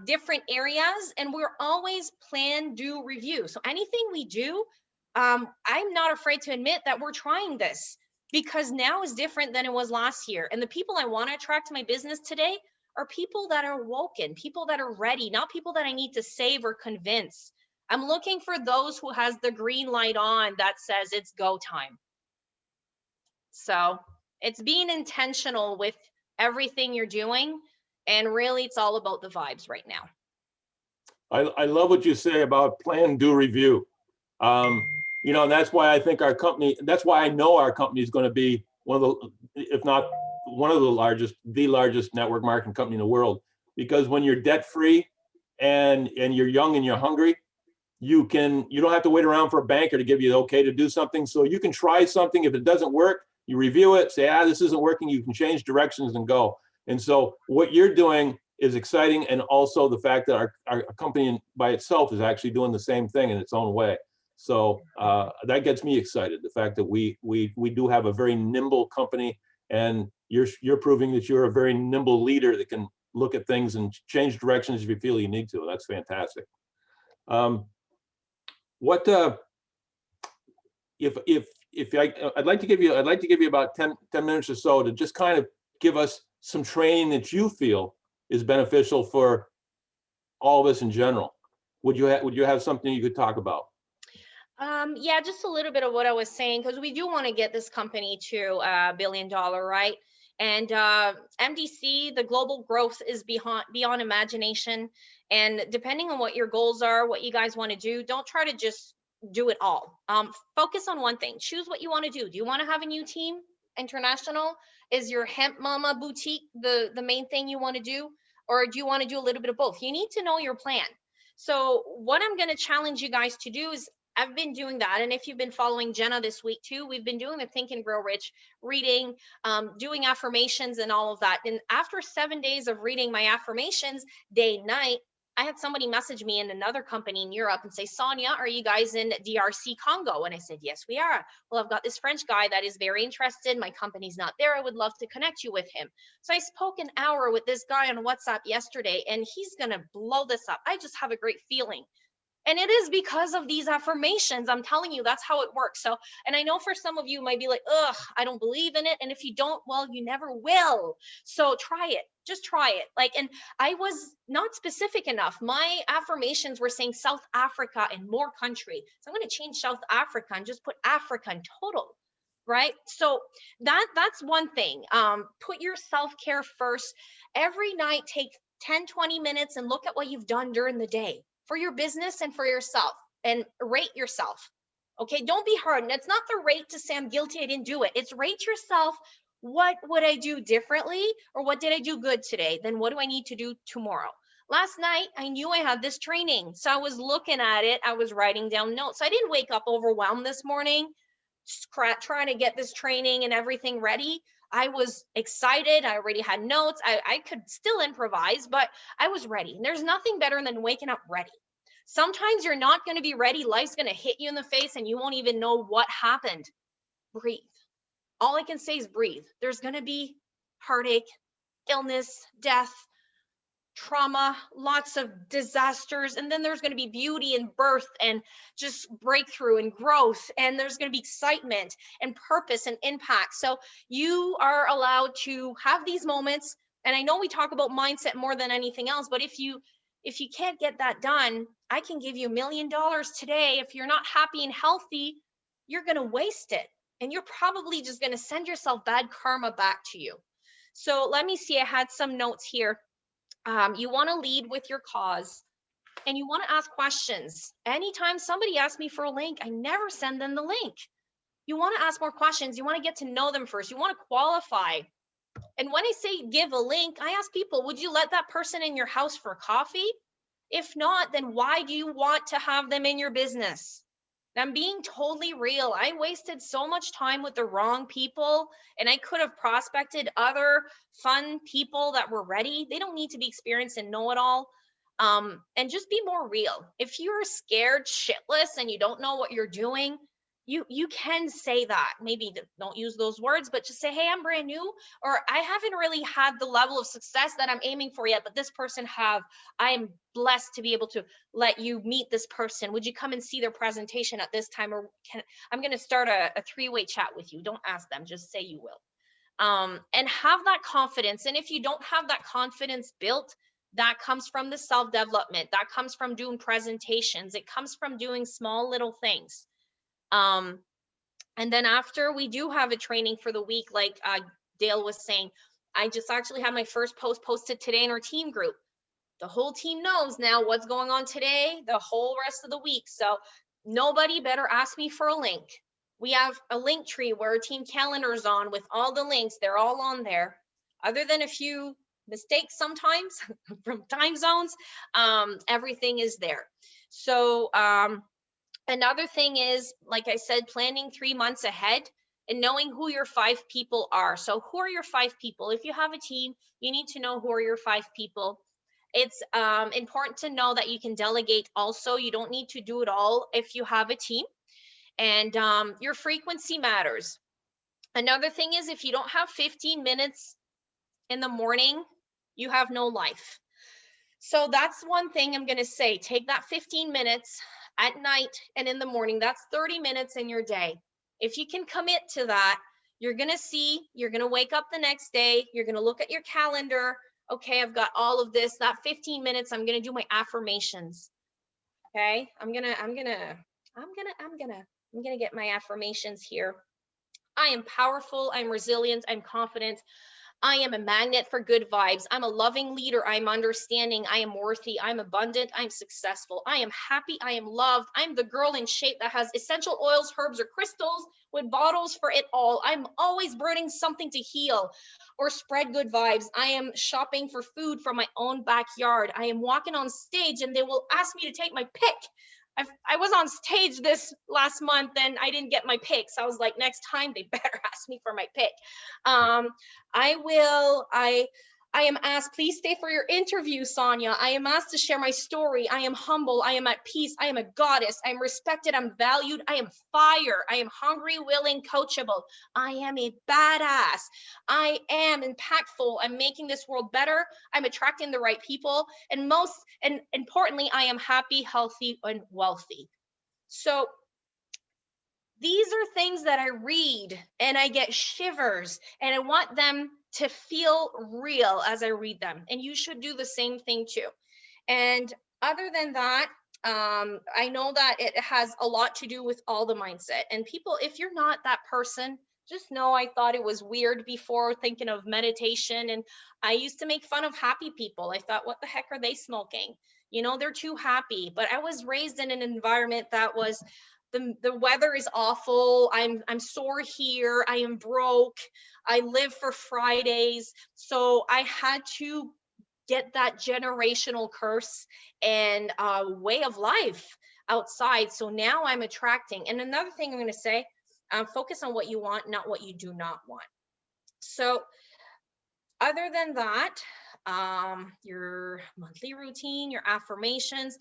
[SPEAKER 2] different areas, and we're always plan, do, review. So anything we do, I'm not afraid to admit that we're trying this, because now is different than it was last year. And the people I want to attract to my business today are people that are woken, people that are ready, not people that I need to save or convince. I'm looking for those who has the green light on that says it's go time. So it's being intentional with everything you're doing. And really, it's all about the vibes right now.
[SPEAKER 1] I love what you say about plan, do, review. You know, and that's why I think our company, that's why I know our company is going to be one of the, if not one of the largest network marketing company in the world. Because when you're debt free and you're young and you're hungry, you don't have to wait around for a banker to give you the okay to do something. So you can try something. If it doesn't work, you review it, say, this isn't working. You can change directions and go. And so what you're doing is exciting. And also the fact that our company by itself is actually doing the same thing in its own way. So that gets me excited. The fact that we do have a very nimble company, and you're proving that you're a very nimble leader that can look at things and change directions if you feel you need to. That's fantastic. I'd like to give you about 10 minutes or so to just kind of give us some training that you feel is beneficial for all of us in general. Would you have something you could talk about?
[SPEAKER 2] Yeah, just a little bit of what I was saying, because we do want to get this company to $1 billion, right? And MDC, the global growth is beyond imagination. And depending on what your goals are, what you guys want to do, don't try to just do it all. Focus on one thing. Choose what you want to do. Do you want to have a new team, international? Is your hemp mama boutique the main thing you want to do? Or do you want to do a little bit of both? You need to know your plan. So what I'm going to challenge you guys to do is, I've been doing that. And if you've been following Jenna this week too, we've been doing the Think and Grow Rich reading, doing affirmations and all of that. And after 7 days of reading my affirmations day and night, I had somebody message me in another company in Europe and say, Sonia, are you guys in DRC Congo? And I said, yes, we are. Well, I've got this French guy that is very interested. My company's not there. I would love to connect you with him. So I spoke an hour with this guy on WhatsApp yesterday, and he's going to blow this up. I just have a great feeling. And it is because of these affirmations. I'm telling you, that's how it works. So, and I know for some of you might be like, ugh, I don't believe in it. And if you don't, well, you never will. So try it. Just try it. Like, and I was not specific enough. My affirmations were saying South Africa and more country. So I'm going to change South Africa and just put Africa in total. Right. So that's one thing. Put your self-care first. Every night, take 10, 20 minutes and look at what you've done during the day, for your business and for yourself, and rate yourself. Okay, don't be hard. And it's not the rate to say I'm guilty, I didn't do it. It's rate yourself. What would I do differently? Or what did I do good today? Then what do I need to do tomorrow? Last night, I knew I had this training. So I was looking at it. I was writing down notes. I didn't wake up overwhelmed this morning, trying to get this training and everything ready. I was excited. I already had notes. I could still improvise, but I was ready. And there's nothing better than waking up ready. Sometimes you're not going to be ready. Life's going to hit you in the face and you won't even know what happened. Breathe. All I can say is breathe. There's going to be heartache, illness, death, trauma, lots of disasters, and then there's going to be beauty and birth and just breakthrough and growth, and there's going to be excitement and purpose and impact. So you are allowed to have these moments. And I know we talk about mindset more than anything else, but if you can't get that done, I can give you $1 million today. If you're not happy and healthy, you're going to waste it, and you're probably just going to send yourself bad karma back to you. So let me see, I had some notes here. You want to lead with your cause, and you want to ask questions. Anytime somebody asks me for a link, I never send them the link. You want to ask more questions. You want to get to know them first. You want to qualify. And when I say give a link, I ask people, would you let that person in your house for coffee? If not, then why do you want to have them in your business? I'm being totally real. I wasted so much time with the wrong people, and I could have prospected other fun people that were ready. They don't need to be experienced and know it all. And just be more real. If you're scared shitless and you don't know what you're doing, you can say that. Maybe don't use those words, but just say, hey, I'm brand new, or I haven't really had the level of success that I'm aiming for yet, but this person have. I am blessed to be able to let you meet this person. Would you come and see their presentation at this time? Or I'm going to start a three-way chat with you. Don't ask them, just say you will. And have that confidence. And if you don't have that confidence built, that comes from the self-development. That comes from doing presentations. It comes from doing small little things. Um, and then after, we do have a training for the week, like Dale was saying. I just actually had my first post posted today in our team group. The whole team knows now what's going on today, the whole rest of the week. So nobody better ask me for a link. We have a link tree where our team calendar is on with all the links. They're all on there. Other than a few mistakes sometimes from time zones, everything is there. So another thing is, like I said, planning 3 months ahead and knowing who your 5 people are. So who are your 5 people? If you have a team, you need to know who are your 5 people. It's important to know that you can delegate also. You don't need to do it all if you have a team. And your frequency matters. Another thing is, if you don't have 15 minutes in the morning, you have no life. So that's one thing I'm going to say. Take that 15 minutes at night and in the morning. That's 30 minutes in your day. If you can commit to that, you're going to see, you're going to wake up the next day, you're going to look at your calendar. Okay, I've got all of this. That 15 minutes, I'm going to do my affirmations. Okay? I'm going to get my affirmations here. I am powerful, I'm resilient, I'm confident. I am a magnet for good vibes. I'm a loving leader. I'm understanding. I am worthy. I'm abundant. I'm successful. I am happy. I am loved. I'm the girl in shape that has essential oils, herbs, or crystals with bottles for it all. I'm always burning something to heal or spread good vibes. I am shopping for food from my own backyard. I am walking on stage and they will ask me to take my pic. I was on stage this last month and I didn't get my pic. So I was like, next time they better ask me for my pic. I am asked, please stay for your interview, Sonia. I am asked to share my story. I am humble. I am at peace. I am a goddess. I am respected. I'm valued. I am fire. I am hungry, willing, coachable. I am a badass. I am impactful. I'm making this world better. I'm attracting the right people. And importantly, I am happy, healthy, and wealthy. So these are things that I read and I get shivers, and I want them to feel real as I read them. And you should do the same thing too. And other than that, I know that it has a lot to do with all the mindset. And people, if you're not that person, just know I thought it was weird before thinking of meditation. And I used to make fun of happy people. I thought, what the heck are they smoking? You know, they're too happy. But I was raised in an environment that was the weather is awful. I'm sore here. I am broke. I live for Fridays. So I had to get that generational curse and way of life outside. So now I'm attracting. And another thing I'm going to say, focus on what you want, not what you do not want. So other than that, your monthly routine, your affirmations,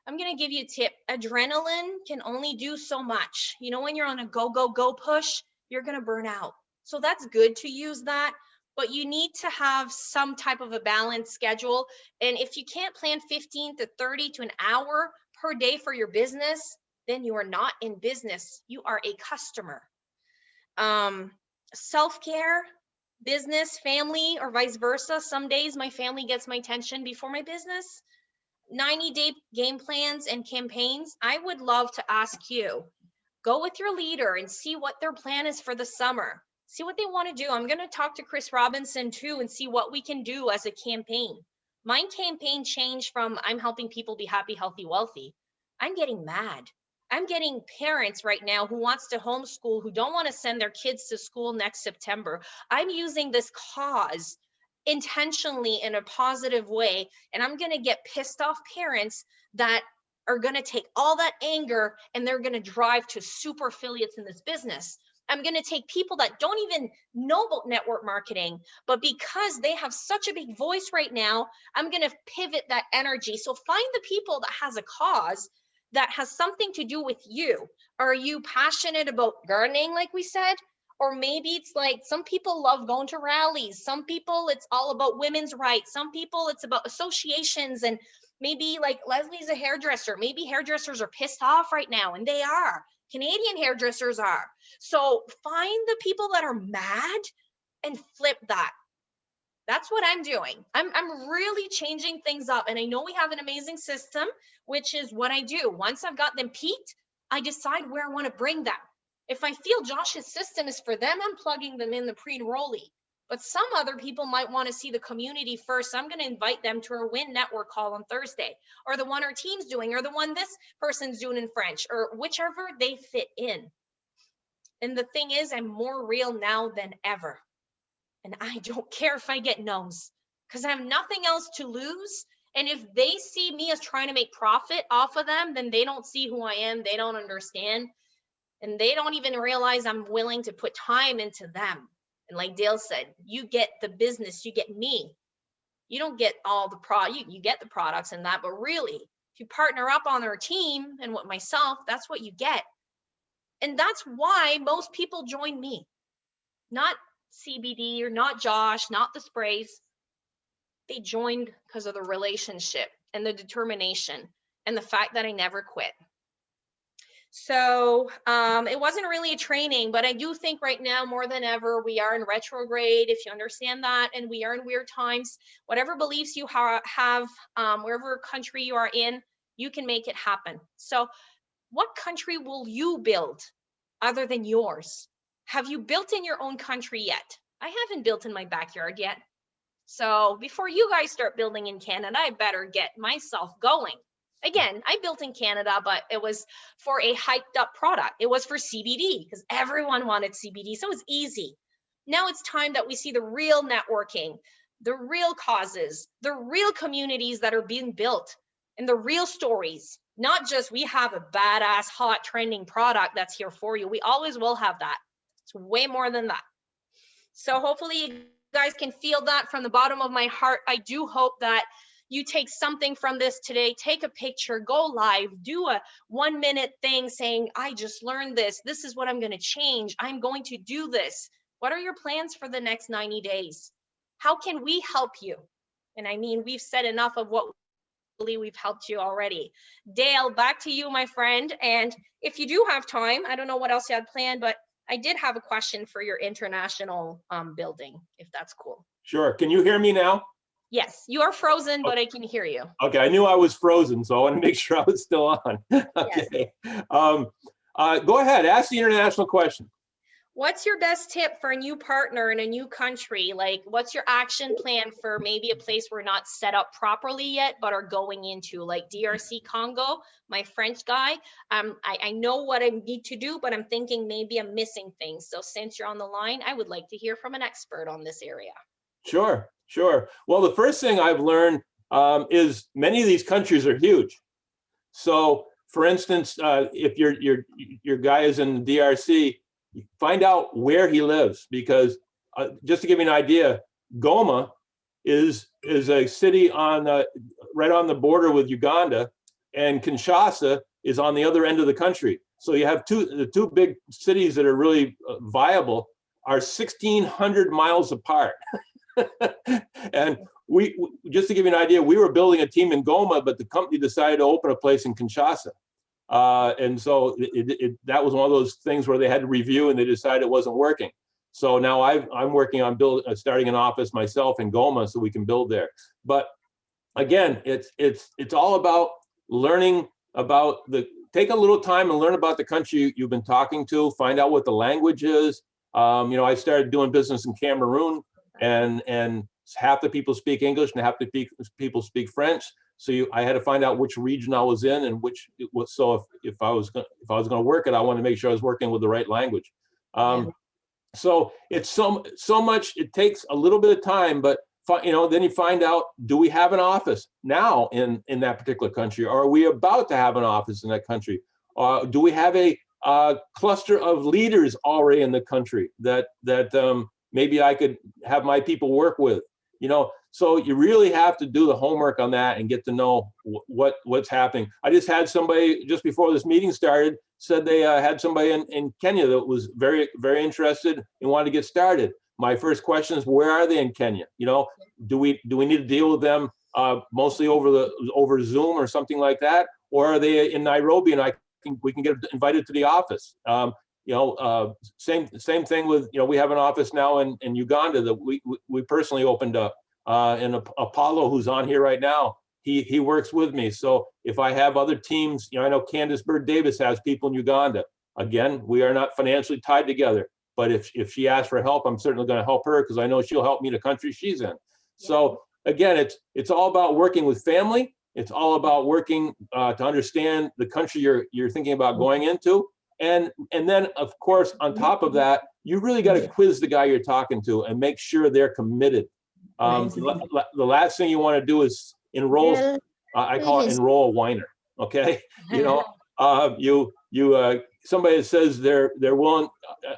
[SPEAKER 2] I'm going to give you a tip. Adrenaline can only do so much. You know, when you're on a go, go, go push, you're going to burn out. So that's good to use that, but you need to have some type of a balanced schedule. And if you can't plan 15 to 30 to an hour per day for your business, then you are not in business. You are a customer. Self-care, business, family, or vice versa. Some days my family gets my attention before my business. 90-day game plans and campaigns. I would love to ask you, go with your leader and see what their plan is for the summer. See what they want to do. I'm going to talk to Chris Robinson too and see what we can do as a campaign. My campaign changed from I'm helping people be happy, healthy, wealthy. I'm getting mad. I'm getting parents right now who wants to homeschool, who don't want to send their kids to school next September. I'm using this cause intentionally in a positive way, and I'm going to get pissed off parents that are going to take all that anger and they're going to drive to super affiliates in this business. I'm going to take people that don't even know about network marketing, but because they have such a big voice right now, I'm going to pivot that energy. So find the people that has a cause that has something to do with you. Are you passionate about gardening, like we said? Or maybe it's like some people love going to rallies. Some people, it's all about women's rights. Some people, it's about associations. And maybe like Leslie's a hairdresser. Maybe hairdressers are pissed off right now, and they are. Canadian hairdressers are. So find the people that are mad and flip that. That's what I'm doing. I'm really changing things up. And I know we have an amazing system, which is what I do. Once I've got them peaked, I decide where I want to bring them. If I feel Josh's system is for them, I'm plugging them in the pre-enrollee. But some other people might want to see the community first. So I'm going to invite them to our WIN network call on Thursday, or the one our team's doing, or the one this person's doing in French, or whichever they fit in. And the thing is, I'm more real now than ever. And I don't care if I get no's, because I have nothing else to lose. And if they see me as trying to make profit off of them, then they don't see who I am. They don't understand. And they don't even realize I'm willing to put time into them. And like Dale said, you get the business, you get me. You don't get all the you get the products and that, but really, if you partner up on our team and with myself, that's what you get. And that's why most people join me, not CBD or not Josh, not the sprays. They joined because of the relationship and the determination and the fact that I never quit. So it wasn't really a training, but I do think right now more than ever, we are in retrograde, if you understand that, and we are in weird times. Whatever beliefs you have, wherever country you are in, you can make it happen. So what country will you build other than yours? Have you built in your own country yet? I haven't built in my backyard yet. So before you guys start building in Canada, I better get myself going. Again, I built in Canada, but it was for a hyped up product. It was for CBD because everyone wanted CBD. So it was easy. Now it's time that we see the real networking, the real causes, the real communities that are being built, and the real stories. Not just we have a badass, hot, trending product that's here for you. We always will have that. It's way more than that. So hopefully you guys can feel that from the bottom of my heart. I do hope that you take something from this today, take a picture, go live, do a 1-minute thing saying, I just learned this. This is what I'm going to change. I'm going to do this. What are your plans for the next 90 days? How can we help you? And I mean, we've said enough of what we've helped you already. Dale, back to you, my friend. And if you do have time, I don't know what else you had planned, but I did have a question for your international building, if that's cool.
[SPEAKER 1] Sure. Can you hear me now?
[SPEAKER 2] Yes, you are frozen, but I can hear you.
[SPEAKER 1] Okay, I knew I was frozen, so I want to make sure I was still on. Okay.
[SPEAKER 2] Yes.
[SPEAKER 1] Go ahead, ask the international question.
[SPEAKER 2] What's your best tip for a new partner in a new country? Like, what's your action plan for maybe a place we're not set up properly yet, but are going into, like DRC Congo, my French guy? I know what I need to do, but I'm thinking maybe I'm missing things. So since you're on the line, I would like to hear from an expert on this area.
[SPEAKER 1] Sure, sure. Well, the first thing I've learned is many of these countries are huge. So, for instance, if your guy is in the DRC, find out where he lives, because just to give you an idea, Goma is a city on right on the border with Uganda, and Kinshasa is on the other end of the country. So you have the two big cities that are really viable are 1,600 miles apart. And we just to give you an idea, we were building a team in Goma, but the company decided to open a place in Kinshasa. And so that was one of those things where they had to review and they decided it wasn't working. So now I'm working on starting an office myself in Goma so we can build there. But again, it's all about learning about take a little time and learn about the country you've been talking to, find out what the language is. I started doing business in Cameroon, and half the people speak English and half the people speak French. So I had to find out which region I was in and which it was. So if I was going to work it, I wanted to make sure I was working with the right language. So it's so much. It takes a little bit of time, but then you find out, do we have an office now in that particular country? Or are we about to have an office in that country? Do we have a cluster of leaders already in the country that maybe I could have my people work with? So you really have to do the homework on that and get to know what's happening. I just had somebody just before this meeting started said they had somebody in Kenya that was very, very interested and wanted to get started. My first question is, where are they in Kenya? Do we need to deal with them mostly over Zoom or something like that, or are they in Nairobi and we can get invited to the office? Same thing with we have an office now in Uganda that we personally opened up, and Apollo, who's on here right now, he works with me. So if I have other teams, I know Candace Bird Davis has people in Uganda. Again, we are not financially tied together. But if she asks for help, I'm certainly going to help her because I know she'll help me in the country she's in. So again, it's all about working with family. It's all about working to understand the country you're thinking about going into. And then, of course, on top of that, you really got to quiz the guy you're talking to and make sure they're committed. The last thing you want to do is enroll. I call it enroll a whiner. Okay, somebody that says they're willing.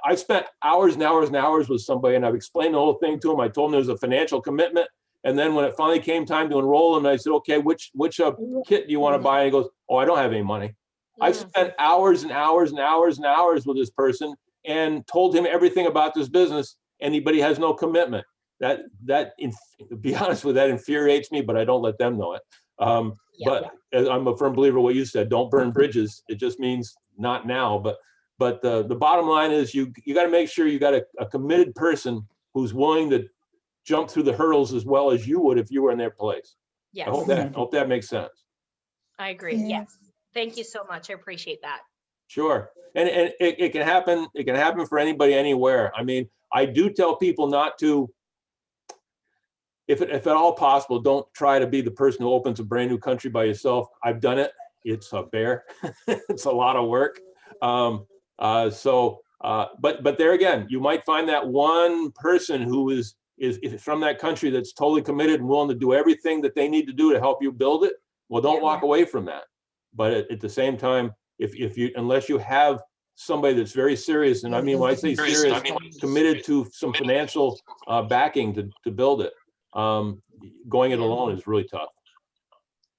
[SPEAKER 1] I spent hours and hours and hours with somebody, and I've explained the whole thing to them. I told them there's a financial commitment, and then when it finally came time to enroll them, I said, "Okay, which kit do you want to buy?" And he goes, "Oh, I don't have any money." I spent hours and hours and hours and hours with this person and told him everything about this business, but he has no commitment. That to be honest with you, that infuriates me, but I don't let them know it. But I'm a firm believer in what you said. Don't burn bridges. It just means not now. But the bottom line is you got to make sure you got a committed person who's willing to jump through the hurdles as well as you would if you were in their place.
[SPEAKER 2] Yes.
[SPEAKER 1] I hope that makes sense.
[SPEAKER 2] I agree. Yes. Thank you so much. I appreciate that.
[SPEAKER 1] Sure. And it can happen. It can happen for anybody, anywhere. I mean, I do tell people not to, if at all possible, don't try to be the person who opens a brand new country by yourself. I've done it. It's a bear. It's a lot of work. But there again, you might find that one person who is from that country that's totally committed and willing to do everything that they need to do to help you build it. Well, don't walk away from that. But at the same time, unless you have somebody that's very serious, and I mean, when I say serious, committed to some financial backing to build it, going it alone is really tough.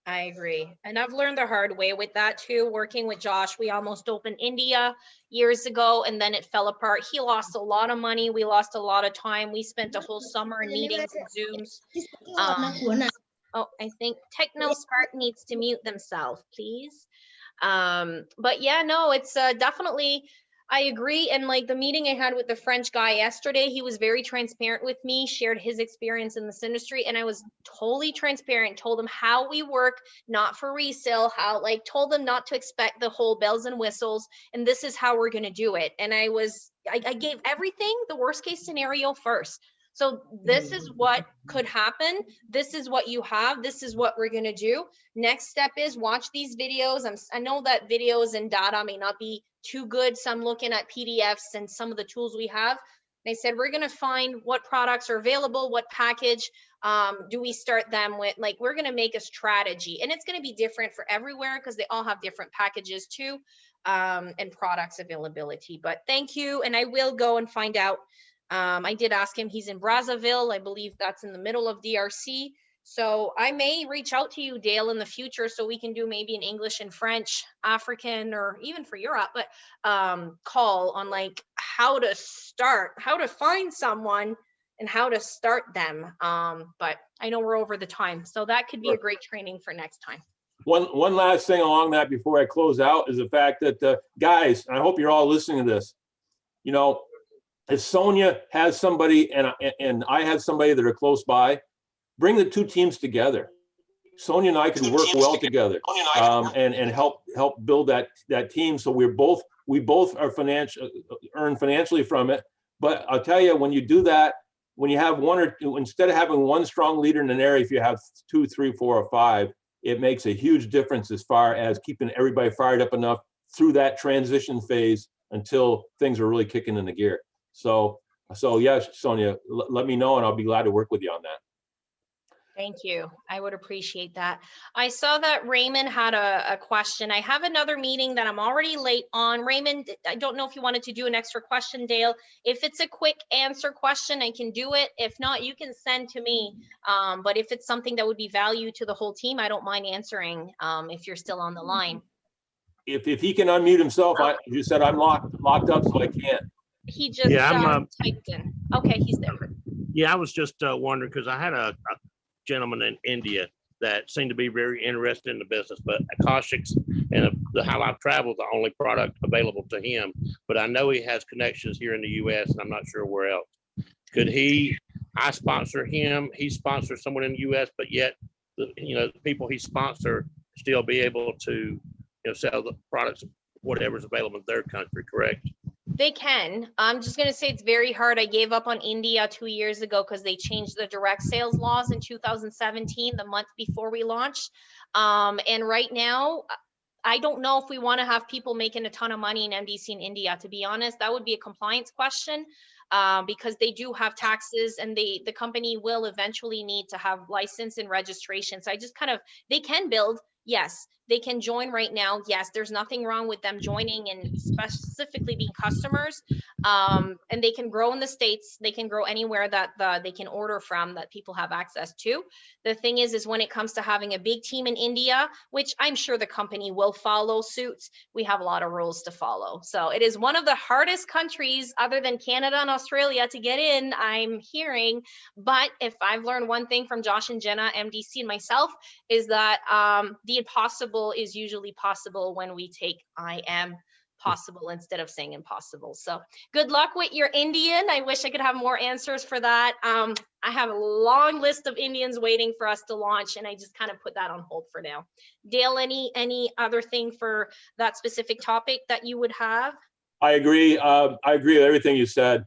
[SPEAKER 2] I agree. And I've learned the hard way with that too. Working with Josh, we almost opened India years ago and then it fell apart. He lost a lot of money. We lost a lot of time. We spent a whole summer in meetings and Zooms. I think Techno Spark needs to mute themselves, please. But yeah, no, it's definitely, I agree. And like the meeting I had with the French guy yesterday, he was very transparent with me, shared his experience in this industry. And I was totally transparent, told him how we work, not for resale, told them not to expect the whole bells and whistles. And this is how we're going to do it. And I gave everything, the worst case scenario first. So this is what could happen. This is what you have. This is what we're going to do. Next step is watch these videos. I know that videos and data may not be too good. So I'm looking at PDFs and some of the tools we have. They said, we're going to find what products are available, what package do we start them with? Like, we're going to make a strategy, and it's going to be different for everywhere because they all have different packages too, and products availability. But thank you. And I will go and find out. I did ask him, he's in Brazzaville. I believe that's in the middle of DRC. So I may reach out to you, Dale, in the future so we can do maybe an English and French, African, or even for Europe, but call on like how to start, how to find someone and how to start them. But I know we're over the time, so that could be a great training for next time.
[SPEAKER 1] One last thing along that before I close out is the fact that guys, and I hope you're all listening to this, if Sonia has somebody and I have somebody that are close by, bring the two teams together. Sonia and I could work well together and help build that team. So we both are earn financially from it. But I'll tell you, when you do that, when you have one or two, instead of having one strong leader in an area, if you have 2, 3, 4, or 5, it makes a huge difference as far as keeping everybody fired up enough through that transition phase until things are really kicking into gear. So yes, Sonia, let me know and I'll be glad to work with you on that.
[SPEAKER 2] Thank you. I would appreciate that. I saw that Raymond had a question. I have another meeting that I'm already late on. Raymond, I don't know if you wanted to do an extra question, Dale. If it's a quick answer question, I can do it. If not, you can send to me. But if it's something that would be value to the whole team, I don't mind answering if you're still on the line.
[SPEAKER 1] If he can unmute himself, you said I'm locked up, so I can't.
[SPEAKER 2] He just typed in. Okay, he's there.
[SPEAKER 3] Yeah, I was just wondering, because I had a gentleman in India that seemed to be very interested in the business, but Akashics and the How I've Traveled, the only product available to him. But I know he has connections here in the US, and I'm not sure where else. Could I sponsor him, he sponsors someone in the US, but yet the people he sponsor still be able to sell the products, whatever's available in their country, correct?
[SPEAKER 2] They can. I'm just going to say it's very hard. I gave up on India 2 years ago because they changed the direct sales laws in 2017, the month before we launched. And right now, I don't know if we want to have people making a ton of money in MDC in India. To be honest, that would be a compliance question because they do have taxes, and the company will eventually need to have license and registration. So I just they can build. Yes, they can join right now. Yes, there's nothing wrong with them joining and specifically being customers. And they can grow in the States. They can grow anywhere that they can order from, that people have access to. The thing is when it comes to having a big team in India, which I'm sure the company will follow suit, we have a lot of rules to follow. So it is one of the hardest countries other than Canada and Australia to get in, I'm hearing. But if I've learned one thing from Josh and Jenna, MDC, and myself, is that the impossible is usually possible when we take I am possible instead of saying impossible. So good luck with your Indian. I wish I could have more answers for that. I have a long list of Indians waiting for us to launch, and I just kind of put that on hold for now. Dale, any other thing for that specific topic that you would have?
[SPEAKER 1] I agree. I agree with everything you said.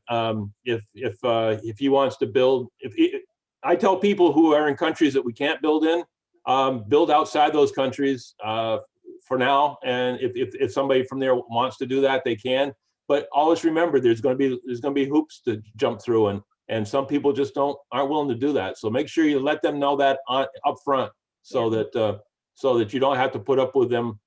[SPEAKER 1] If he wants to build, I tell people who are in countries that we can't build in, build outside those countries for now. And if somebody from there wants to do that, they can. But always remember, there's going to be hoops to jump through, and some people just aren't willing to do that. So make sure you let them know that up front, so that you don't have to put up with them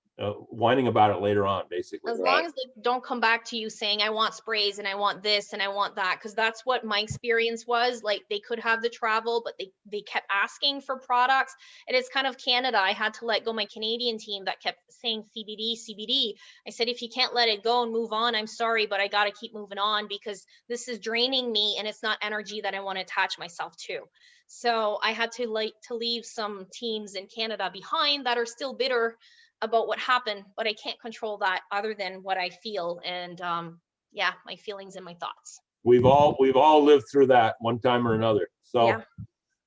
[SPEAKER 1] whining about it later on, basically.
[SPEAKER 2] As long as they don't come back to you saying, I want sprays and I want this and I want that, because that's what my experience was. Like, they could have the travel, but they kept asking for products. And it's kind of Canada. I had to let go my Canadian team that kept saying CBD, CBD. I said, if you can't let it go and move on, I'm sorry, but I got to keep moving on, because this is draining me and it's not energy that I want to attach myself to. So I had to leave some teams in Canada behind that are still bitter about what happened, but I can't control that other than what I feel. And my feelings and my thoughts.
[SPEAKER 1] We've all lived through that one time or another. So
[SPEAKER 2] yeah.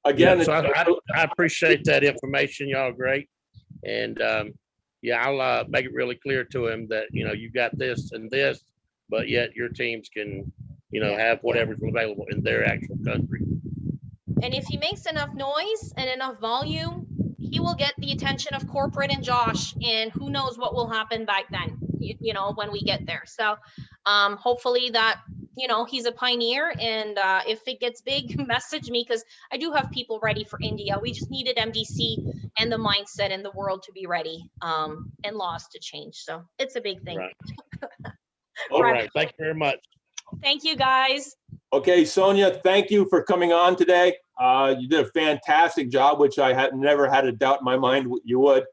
[SPEAKER 1] Again,
[SPEAKER 3] so I appreciate that information. Y'all are great. And I'll make it really clear to him that, you got this and this, but yet your teams can, have whatever's available in their actual country.
[SPEAKER 2] And if he makes enough noise and enough volume, he will get the attention of corporate and Josh, and who knows what will happen back then, when we get there. So hopefully that, he's a pioneer, and if it gets big, message me, because I do have people ready for India. We just needed MDC and the mindset in the world to be ready, and laws to change. So it's a big thing.
[SPEAKER 3] Right. All right. Thank you very much.
[SPEAKER 2] Thank you, guys.
[SPEAKER 1] Okay, Sonia, thank you for coming on today. You did a fantastic job, which I had never had a doubt in my mind you would.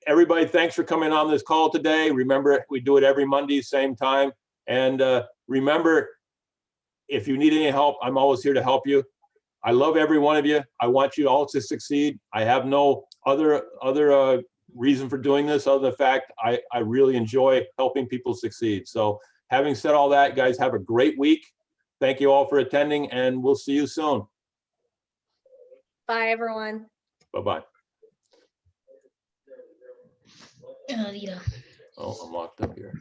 [SPEAKER 1] Everybody, thanks for coming on this call today. Remember, we do it every Monday, same time. And remember, if you need any help, I'm always here to help you. I love every one of you. I want you all to succeed. I have no other reason for doing this other than the fact I really enjoy helping people succeed. So having said all that, guys, have a great week. Thank you all for attending, and we'll see you soon.
[SPEAKER 2] Bye, everyone.
[SPEAKER 1] Bye-bye.
[SPEAKER 4] Yeah.
[SPEAKER 1] Oh, I'm locked up here.